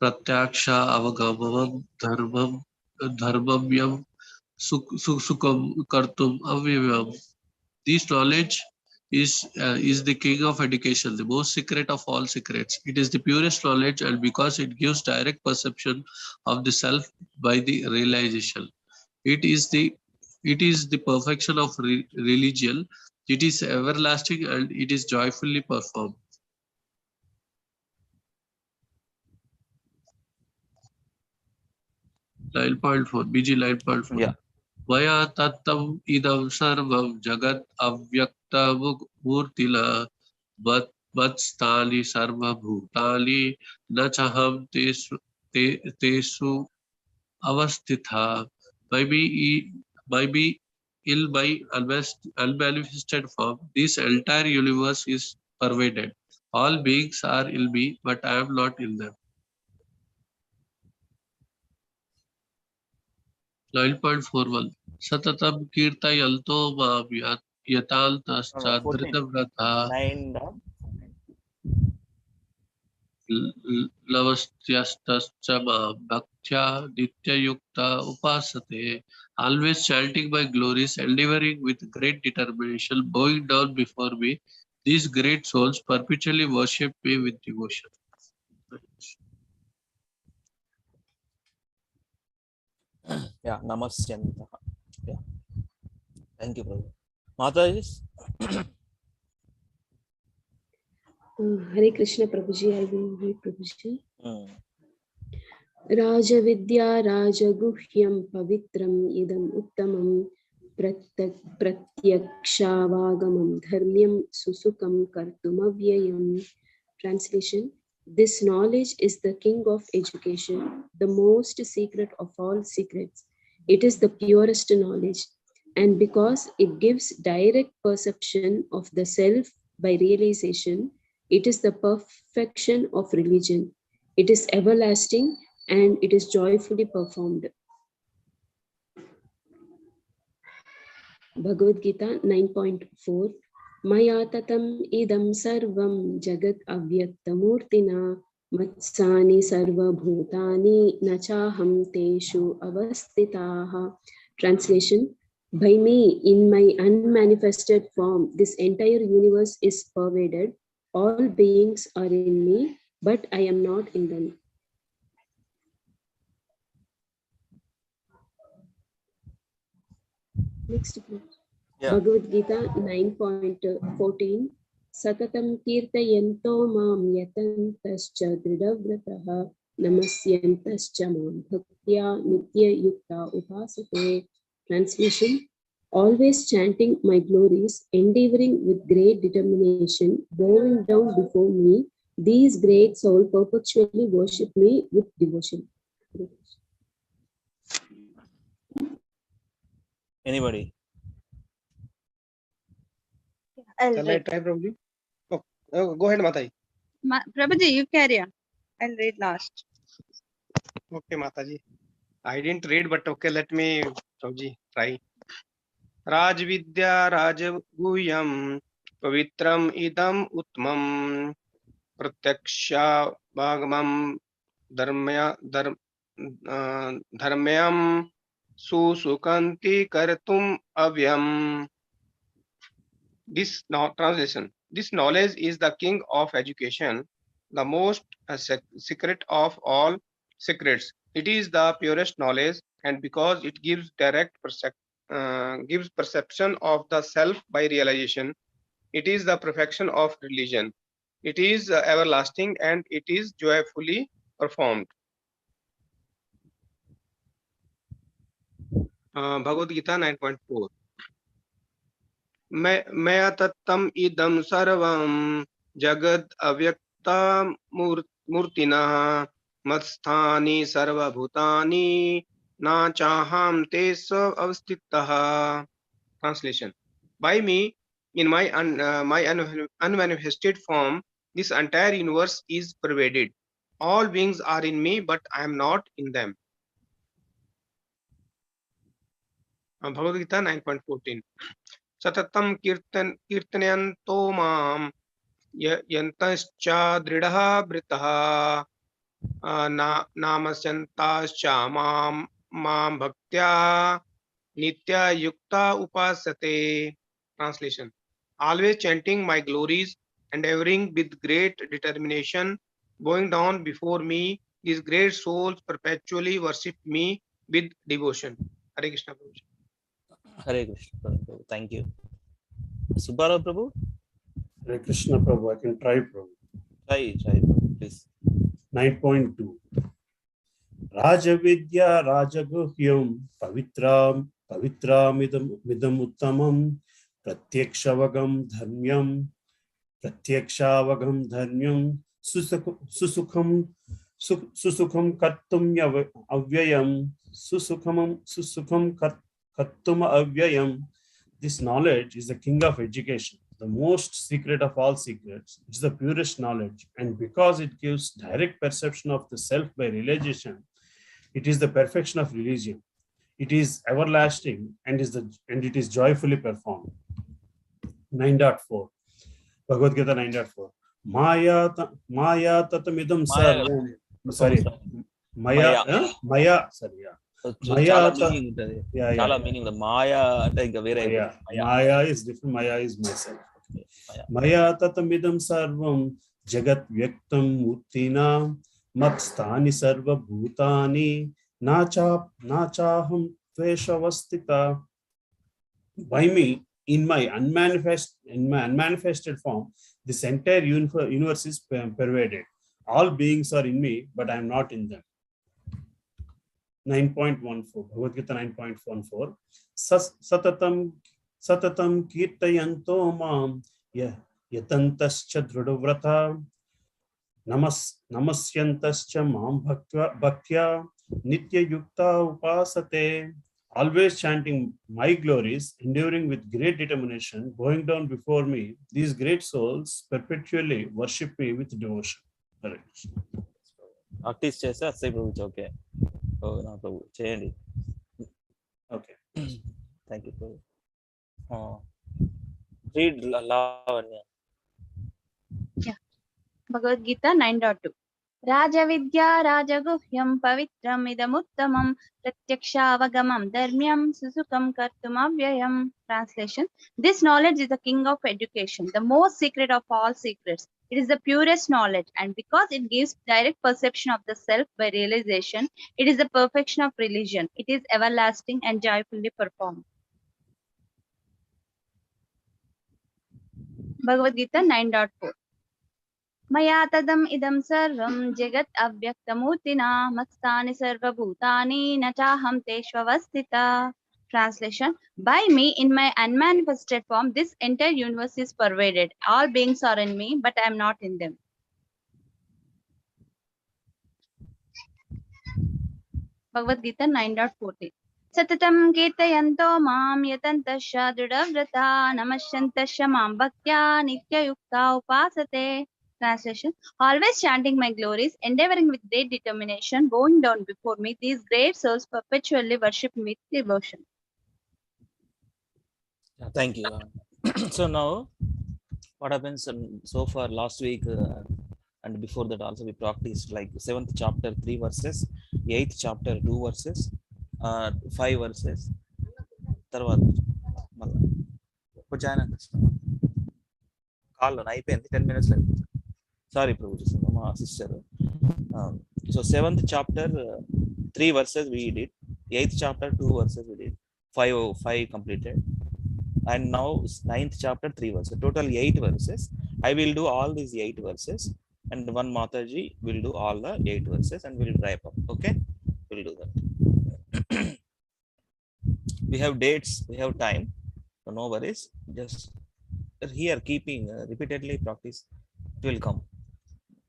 Pratyaksha Avagamavam Dharmamyam Sukham Kartum Avyayam. This knowledge is the king of education, the most secret of all secrets. It is the purest knowledge, and because it gives direct perception of the self by the realization. It is the perfection of religion. It is everlasting and it is joyfully performed. Line 9.4, BG 9.4. Yeah. Maya tattam idam sarvam jagat avyakta murtila vatstani sarva bhutali nachaham tesu avastitha. By in my unmanifested form, this entire universe is pervaded. All beings are in me, but I am not in them. 9.41 Satatam kirtayanto mam yataltascha 14. dhritavratha 9. lavastyastascha mam bhaktya nityayukta upasate. Always chanting my glories, endeavoring with great determination, bowing down before me. These great souls perpetually worship me with devotion. Yeah, namasyanta. Yeah, thank you, Prabhu. Mataji. Hare Krishna Prabhuji, I will read Prabhuji. Hmm. Rajavidya Rajaguhyam Pavitram Idam Uttamam Pratyakshaavagamam Dharmyam Susukam Kartumavyayam. Translation: This knowledge is the king of education, the most secret of all secrets. It is the purest knowledge, and because it gives direct perception of the self by realization, it is the perfection of religion. It is everlasting and it is joyfully performed. Bhagavad Gita 9.4 Maya tatam idam sarvam jagat avyaktamurtina matsani sarva bhutani nachaham teshu avastitaha. Translation: By me, in my unmanifested form, this entire universe is pervaded. All beings are in me, but I am not in them. Next, please. Yeah. Bhagavad Gita 9.14 Satatam kirtayanto mam yatantascha dridavratah namasyantascha mam bhaktya nitya yukta upasate. Translation: Always chanting my glories, endeavoring with great determination, bowing down before me, these great souls perpetually worship me with devotion. Anybody? I'll Shall I read. try, Prabhuji? Oh, go ahead, Mataji. Prabhuji, you carry on. I'll read last. Okay, Mataji. I didn't read, but okay, let me, Prabhuji, try. Rajvidya Rajaguhyam Pavitram Idam Utmam Pratyaksha Bhagamam Dharmyam Susukanti Kartum Avyam. This now translation. This knowledge is the king of education, the most secret of all secrets. It is the purest knowledge, and because it gives direct gives perception of the self by realization, it is the perfection of religion. It is everlasting and it is joyfully performed. Bhagavad Gita 9.4 Maya tattam idam sarvam jagad avyakta murtina matsthani sarva bhutani na chaham te avastitah. Translation: By me, in my unmanifested form, this entire universe is pervaded. All beings are in me, but I am not in them. Bhagavad Gita 9.14 Satatam kirtanyanto mam yantascha dridha britah namasyantascha mam bhaktya nitya yukta upasate. Translation: Always chanting my glories, endeavoring with great determination, bowing down before me, these great souls perpetually worship me with devotion. Hare Krishna Prabhu. Hare Krishna Prabhu. Thank you. Subbarao Prabhu. Hare Krishna Prabhu, I can try Prabhu. Try, Prabhu, please. 9.2 Rajavidya Rajaguhyam Pavitram Idam Uttamam Pratyakshavagam Dharmyam Susukham Kartum Avyayam Susukham Kartum Avyayam. This knowledge is the king of education, the most secret of all secrets. It is the purest knowledge, and because it gives direct perception of the self by realization, it is the perfection of religion. It is everlasting and it is joyfully performed. 9.4 Bhagavad Gita 9.4 Maya tatamidam sarvam. Sorry, Maya. Maya. Sorry, yeah. చాలా Maya. Meaning ఉంటది. చాలా meaning. మాయా అంటే ఇంకా వేరే. Maya is different. Maya is myself. Maya tatamidam sarvam jagat vyaktam murtina matstani sarva bhutani nachaham tveshavastita. By me, in my unmanifested form, this entire universe is pervaded. All beings are in me, but I am not in them. 9.14 Bhagavad Gita 9.14 Satatam kirtayanto mam yatantascha drudavrata namasyantascha mam bhaktya nitya yukta upasate. Always chanting my glories, enduring with great determination, going down before me, these great souls perpetually worship me with devotion. Correct. Practice చేస్తే అసలు ప్రభు okay. నా ప్రభు చేయండి. Okay. Thank you Prabhu. Read Lavanya. Bhagavad Gita 9.2 Rajavidya Rajaguhyam Pavitram Idamuttamam Pratyakshavagam Dharmyam Susukam Kartumavyayam. Translation: This knowledge is the king of education, the most secret of all secrets. It is the purest knowledge, and because it gives direct perception of the self by realization, it is the perfection of religion. It is everlasting and joyfully performed. Bhagavad Gita 9.4 Maya tadam idam sarvam jagat avyaktamurtina matstani sarvabhutani nachaham teshvavastita. Translation: By me, in my unmanifested form, this entire universe is pervaded. All beings are in me, but I am not in them. Bhagavad Gita 9.14 Satatam kirtayanto mam yatantasya drudavrata namasyantasya mam bhaktya nitya yukta upasate. Translation: Always chanting my glories, endeavoring with great determination, bowing down before me, these great souls perpetually worship me with devotion. Thank you. So now, what happens so far last week and before that also we practiced like 7th chapter 3 verses, 8th chapter 2 verses, 5 verses. తర్వాత మళ్ళీ join కాల్లో అయిపోయింది 10 minutes అయిపోయింది. Sorry ప్రభు మా sister. So 7th chapter 3 verses we did, 8th chapter 2 verses we did, 5 completed, and now 9th chapter 3 verses, total 8 verses. I will do all these 8 verses and one Mataji will do all the 8 verses and we'll wrap up. Okay, we'll do that. We have dates, we have time, so no worries. Just here keeping repeatedly practice, it will come.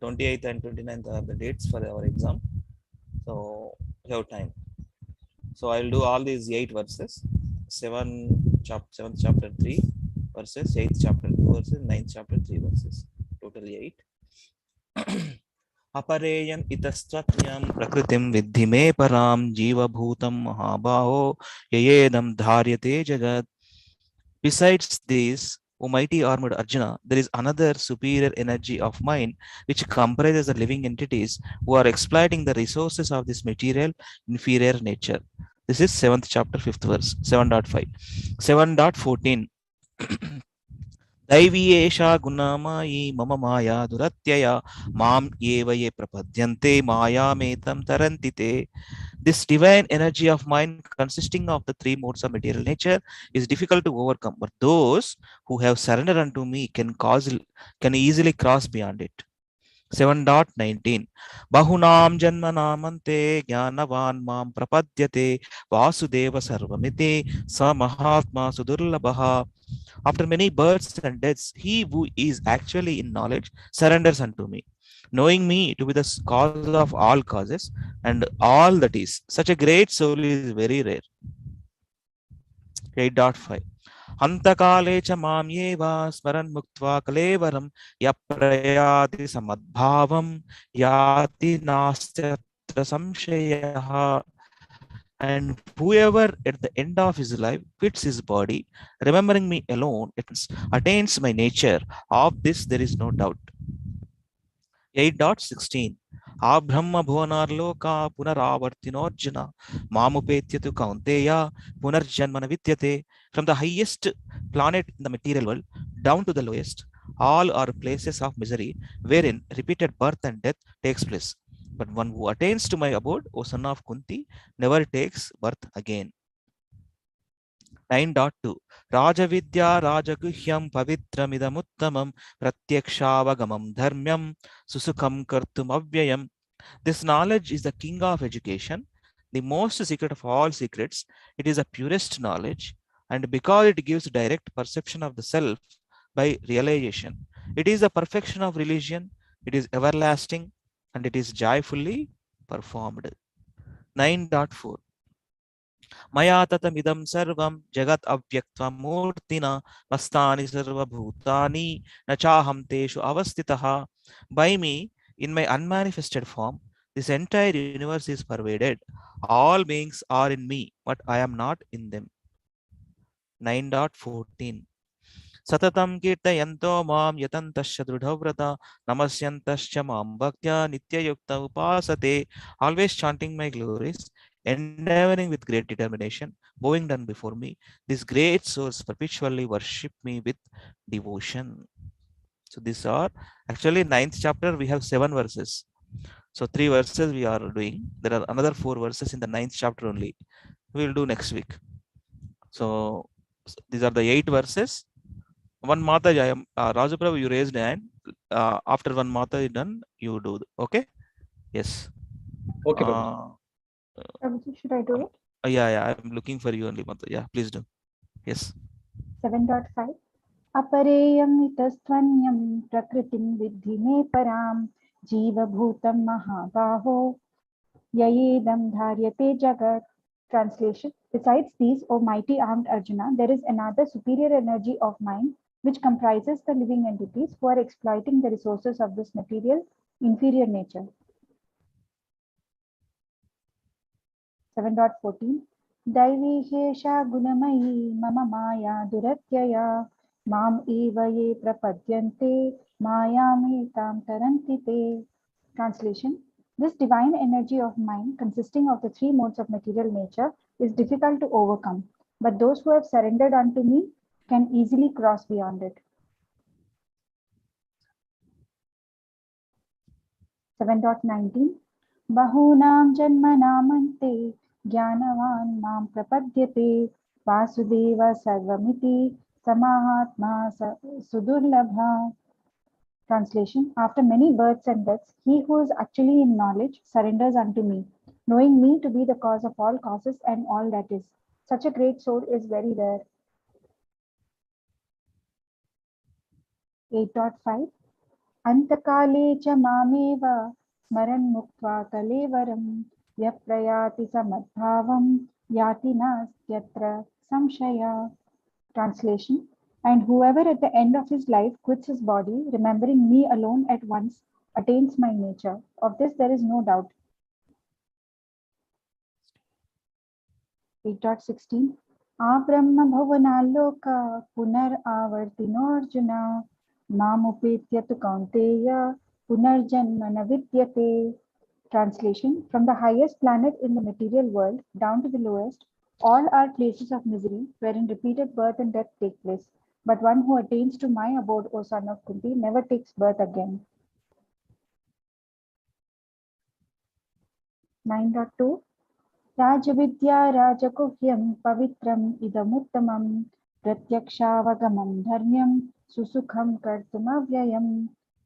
28th and 29th are the dates for our exam, so we have time. So I will do all these 8 verses, 7th chapter 3 verses, 8th chapter 2 verses, 9th chapter 3 verses, totally 8. Apareyam itastvanyam prakritim vidhi me param jiva bhutam mahabaho yayedam dharyate jagat. Besides this, O mighty armored Arjuna, there is another superior energy of mind which comprises the living entities who are exploiting the resources of this material inferior nature. This is 7th chapter 5th verse, 7.5. 7.14 Daiviyesha gunamayi mama maya duratyaya mam eva ye prapadyante maya metam tarantite. This divine energy of mind consisting of the 3 modes of material nature is difficult to overcome, but those who have surrendered unto me can easily cross beyond it. 7.19 Bahunam janmanamante jnanavan mam prapadyate vasudeva sarvamiti sa mahatma sudurlabha. After many births and deaths, he who is actually in knowledge surrenders unto me, knowing me to be the cause of all causes and all that is. Such a great soul is very rare. 8.5 Antakale cha mam yeva smaran muktva kalevaram yaprayati samadbhavam yati nastyatra samshayaha. And whoever at the end of his life quits his body, remembering me alone, attains my nature. Of this there is no doubt. 8.16 ఆ బ్రహ్మ భువనార్లోక పునరావర్తినోర్జున మాముపేత్యతు కౌంతేయ పునర్జన్మన విద్యతే. From the highest planet in the material world down to the lowest, all are places of misery wherein repeated birth and death takes place. But one who attains to my abode, O son of Kunti, never takes birth again. 9.2 రాజవిద్యా రాజగుహ్యం పవిత్రమిదముత్తమం ప్రత్యక్షావగమం ధర్మ్యం సుసుఖం కర్తుం అవ్యయం. This knowledge is the king of education, the most secret of all secrets. It is the purest knowledge, and because it gives direct perception of the self by realization, it is the perfection of religion. It is everlasting, and it is joyfully performed. 9.4 మయా తతమిదం సర్వం జగత్ అవ్యక్తమూర్తినా Mastani సర్వభూతాని నచాహం తేషు అవస్థితః. By me, in my unmanifested form, this entire universe is pervaded. All beings are in me, but I am not in them. 9.14 సతతం కీర్తయంతో మాం యతంతశ్చ దృఢవ్రత నమస్యంతశ్చ మాం భక్త్యా నిత్యయుక్త ఉపాసతే. Always chanting my glories, endeavoring with great determination, bowing down before me, these great souls perpetually worship me with devotion. So these are actually 9th chapter. We have 7 verses. So 3 verses we are doing. There are another 4 verses in the 9th chapter only. We will do next week. So these are the 8 verses. One mata, Raju Prabhu, you raised hand. After one mata is done, you do. Okay? Yes. Okay, Prabhuji. Prabhuji, should I do it? Yeah, I'm looking for you only, mata. Yeah, please do. Yes. 7.5 अपरेयं इतस्त्वन्यं प्रकृतिं विद्धि मे परां जीवभूतं महाबाहो ययेदं धार्यते जगत्. Translation: Besides these, O mighty armed Arjuna, there is another superior energy of mind which comprises the living entities who are exploiting the resources of this material inferior nature. 7.14 Daivi hesha gunamayi mama maya duratyaya mam eva ye prapadyante mayam taranti te. Translation: This divine energy of mind, consisting of the 3 modes of material nature, is difficult to overcome, but those who have surrendered unto me can easily cross beyond it. 7.19 Bahunam janmanamante jnanavan mam prapadyate vasudeva sarvamiti samahatma sudurlabha. Translation: After many births and deaths, he who is actually in knowledge surrenders unto me, knowing me to be the cause of all causes and all that is. Such a great soul is very rare. 8.5 Antakale cha mameva smaran muktva kalevaram yaprayati samadbhavam yati nastyatra samshaya. Translation: And whoever at the end of his life quits his body, remembering me alone at once, attains my nature. Of this there is no doubt. 8.16 Abrahma bhavanaloka punar avartinorjuna mamupetyatu kaunteya punarjanmana vidyate. Translation: From the highest planet in the material world down to the lowest, all are places of misery wherein repeated birth and death take place. But one who attains to my abode, O son of Kunti, never takes birth again. 9.2 Rajavidya Rajakuhyam Pavitram Idamuttamam Pratyakshaavagamam Dharmyam Susukham Kartumavyayam.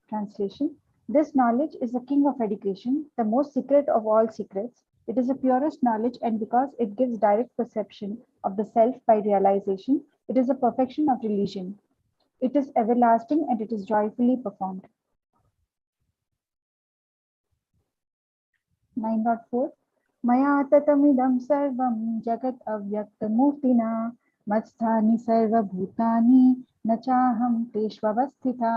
Translation: This knowledge is the king of education, the most secret of all secrets. It is the purest knowledge, and because it gives direct perception of the self by realization, it is the perfection of religion. It is everlasting, and it is joyfully performed. 9.4 Maya tatamidam sarvam jagat avyaktamurtina matsthani sarva bhutani nachaham teshvavasthita.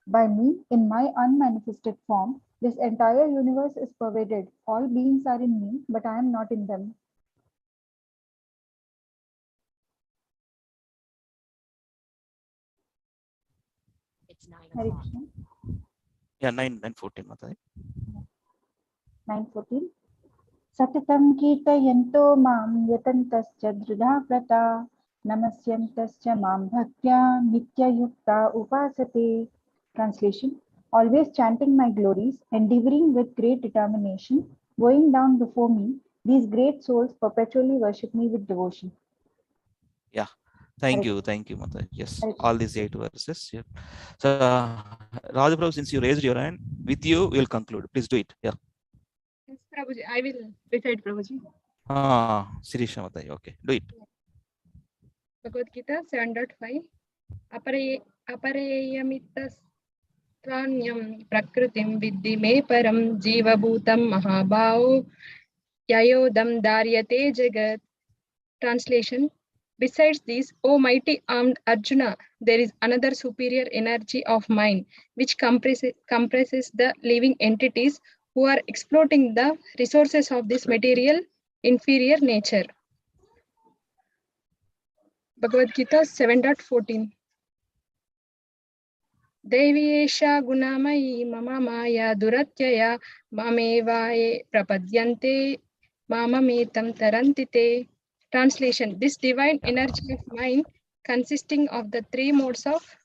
By me, in my unmanifested form, this entire universe is pervaded. All beings are in me, but I am not in them. Hare Krishna. Yeah, 9:14, Mataji. 9:14. Satatam kirtayanto mam yatantascha dridha vrata namasyantascha mam bhaktya nitya yukta upasate. Translation: always chanting my glories, endeavoring with great determination, going down before me, these great souls perpetually worship me with devotion. Yeah, thank Hare you, Mataji. Yes, Hare all these 8 verses. Yeah. So, Rajaprabhu, since you raised your hand, with you we'll conclude. Please do it. Yeah. Yes, Prabhuji, I will recite, Prabhuji. Sirisha Mataji. Okay, do it. Bhagavad Gita 7.5. Apareyamitasranyam prakritim viddhi me param jivabhutam mahabhao yayodam daryate jagat. Translation: besides this, O mighty armed Arjuna, there is another superior energy of mine which compresses the living entities who are exploiting the resources of this material inferior nature. Bhagavad Gita 7.14. Devi esha gunamayi mama maya duratyaya mamevaye prapadyante mamametam tarantite. Translation: this divine energy of mine, consisting of the 3 modes of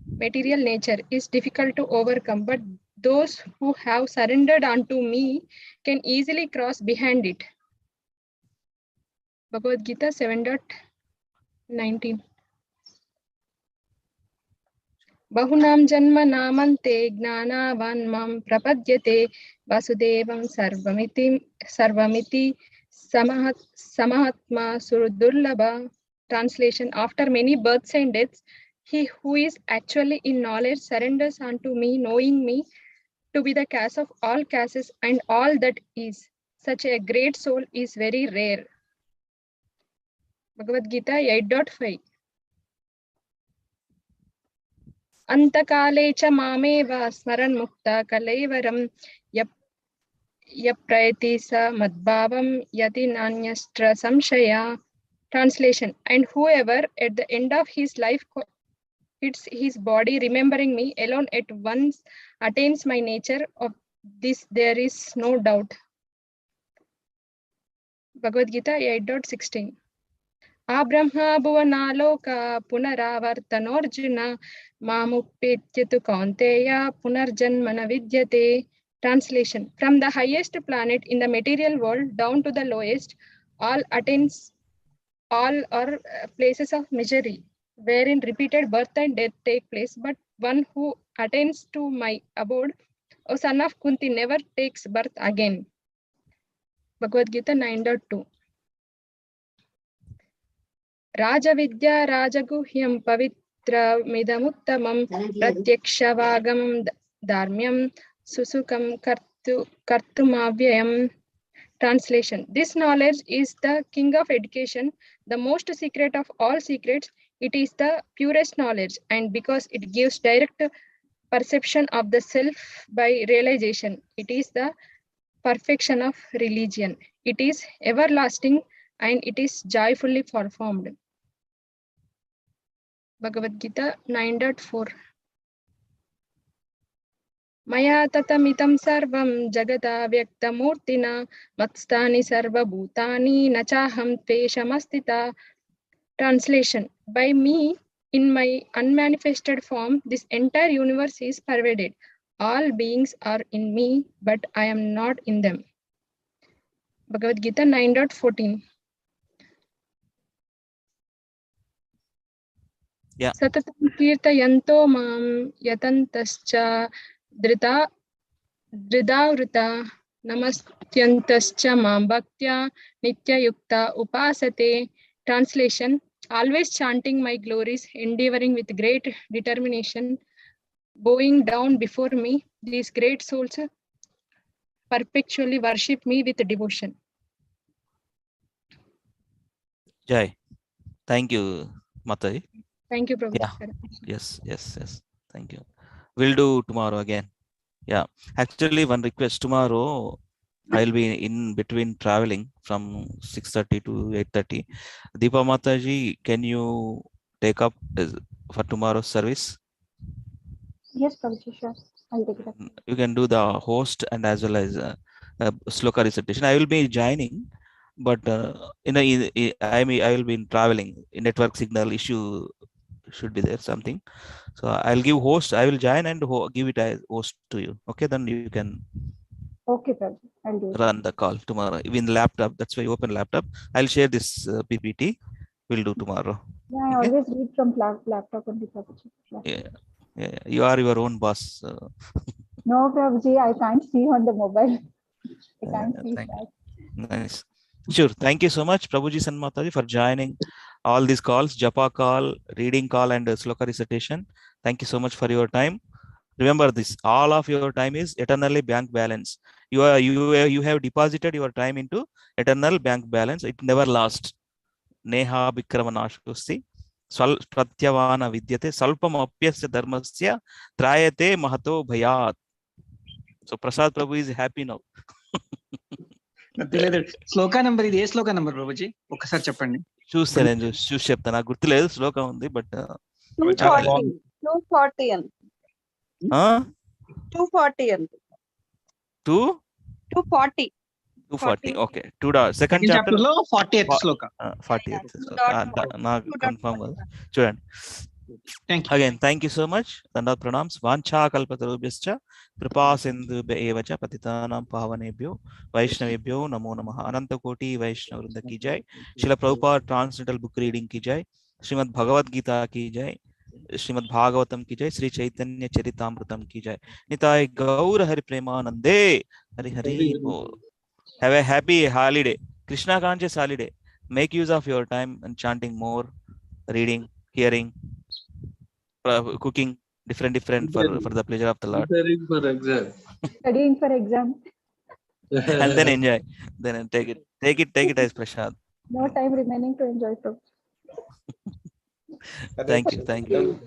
material nature, is difficult to overcome, but those who have surrendered unto me can easily cross behind it. Bhagavad Gita 7.19. Bahunam janma namante gnanavan mam prapadyate vasudevam sarvamiti samahatma surdurlabha. Translation: after many births and deaths, he who is actually in knowledge surrenders unto me, knowing me to be the cause of all causes and all that is. Such a great soul is very rare. Bhagavad Gita 8.5. Antakale cha mameva smaran mukta kalaivaram yaprayati sa madbhavam yati nanyastra samshaya. Translation: and whoever at the end of his life quits his body remembering me alone at once attains my nature. Of this there is no doubt. Bhagavad Gita 8.16. Abrahma bhuvanaloka punaravartanorjuna mamupetyatu kaunteya punarjanmana vidyate. Translation: from the highest planet in the material world down to the lowest, all are places of misery, wherein repeated birth and death take place, but one who attains to my abode, O son of Kunti, never takes birth again. Bhagavad Gita 9.2. Rajavidya Rajaguhyam Pavitra Midamuttamam Pratyakshavagam Dharmyam Susukam Kartumavyayam. Translation: this knowledge is the king of education, the most secret of all secrets. It is the purest knowledge, and because it gives direct perception of the self by realization, it is the perfection of religion. It is everlasting and it is joyfully performed. Bhagavad Gita 9.4. Maya tatamitam sarvam jagata vyaktamurtina matstani sarvabhutani nachaham tveshamastita. Translation: by me, in my unmanifested form, this entire universe is pervaded. All beings are in me, but I am not in them. Bhagavad Gita 9.14. Yeah. Satatam kirtayanto mam yatantascha dridhavrita namastyantascha mam bhaktya nitya yukta upasate. Translation: always chanting my glories, endeavoring with great determination, bowing down before me, these great souls perpetually worship me with devotion. Jai. Thank you, Mataji. Thank you, Prabhu. Yeah. Yes. Thank you. We'll do tomorrow again. Yeah. Actually, one request: tomorrow I'll be in between traveling from 6:30 to 8:30. Deepa Mataji, can you take up for tomorrow's service? Yes, Prabhuji, sure. I'll take it up. You can do the host and as well as sloka recitation. I will be joining, but I will be traveling. Network signal issue should be there something. So I'll give host. I will join and give it as host to you. Okay, then you can Okay, Prabhuji, I'll do it. run the call tomorrow. Even laptop. That's why you open laptop. I'll share this PPT. We'll do tomorrow. Yeah, I Okay. always read from laptop only, Prabhuji. Yeah. You are your own boss. No, Prabhuji, I can't see on the mobile. I can't see Thank that. you. Nice. Sure. Thank you so much, Prabhuji Sanmataji, for joining all these calls, Japa call, reading call, and sloka recitation. Thank you so much for your time. Remember this: all of your time is eternally bank balance. You have deposited your time into eternal bank balance. It never lasts. Neha Bikramanashi. Pratyavana vidyate salpam apyasya dharmasya trayate mahato bhayat. So Prasad Prabhu is happy now. తెలియదు శ్లోక number ఇది ఏ శ్లోక number Prabhuji ఒకసారి చెప్పండి చూస్తే నేను చూసి చెప్తాను నాకు గుర్తులేదు శ్లోకం ఉంది but 240 and 240 and 240 okay second chapter లో 40th శ్లోక 40th నాకు కన్ఫర్మ్ కాదు చూడండి again thank you so much dandat pranams vancha kalpatarubhyascha kripa sindhubhya eva cha patitanam pavanebhyo vaishnavebhyo namo namah ananta koti vaishnav vrinda ki jai Srila Prabhupada transcendental book reading ki jai Srimad Bhagavad Gita ki jai Srimad Bhagavatam ki jai Sri Chaitanya Charitamrtam ki jai Nitai Gaur Hari Premanande Hari Hari Bol. Have a happy holiday, Krishna conscious holiday. Make use of your time and chanting more, reading, hearing, cooking, different for the pleasure of the Lord. Studying for exam. And then enjoy. Then take it as prasad. No time remaining to enjoy. Thank you.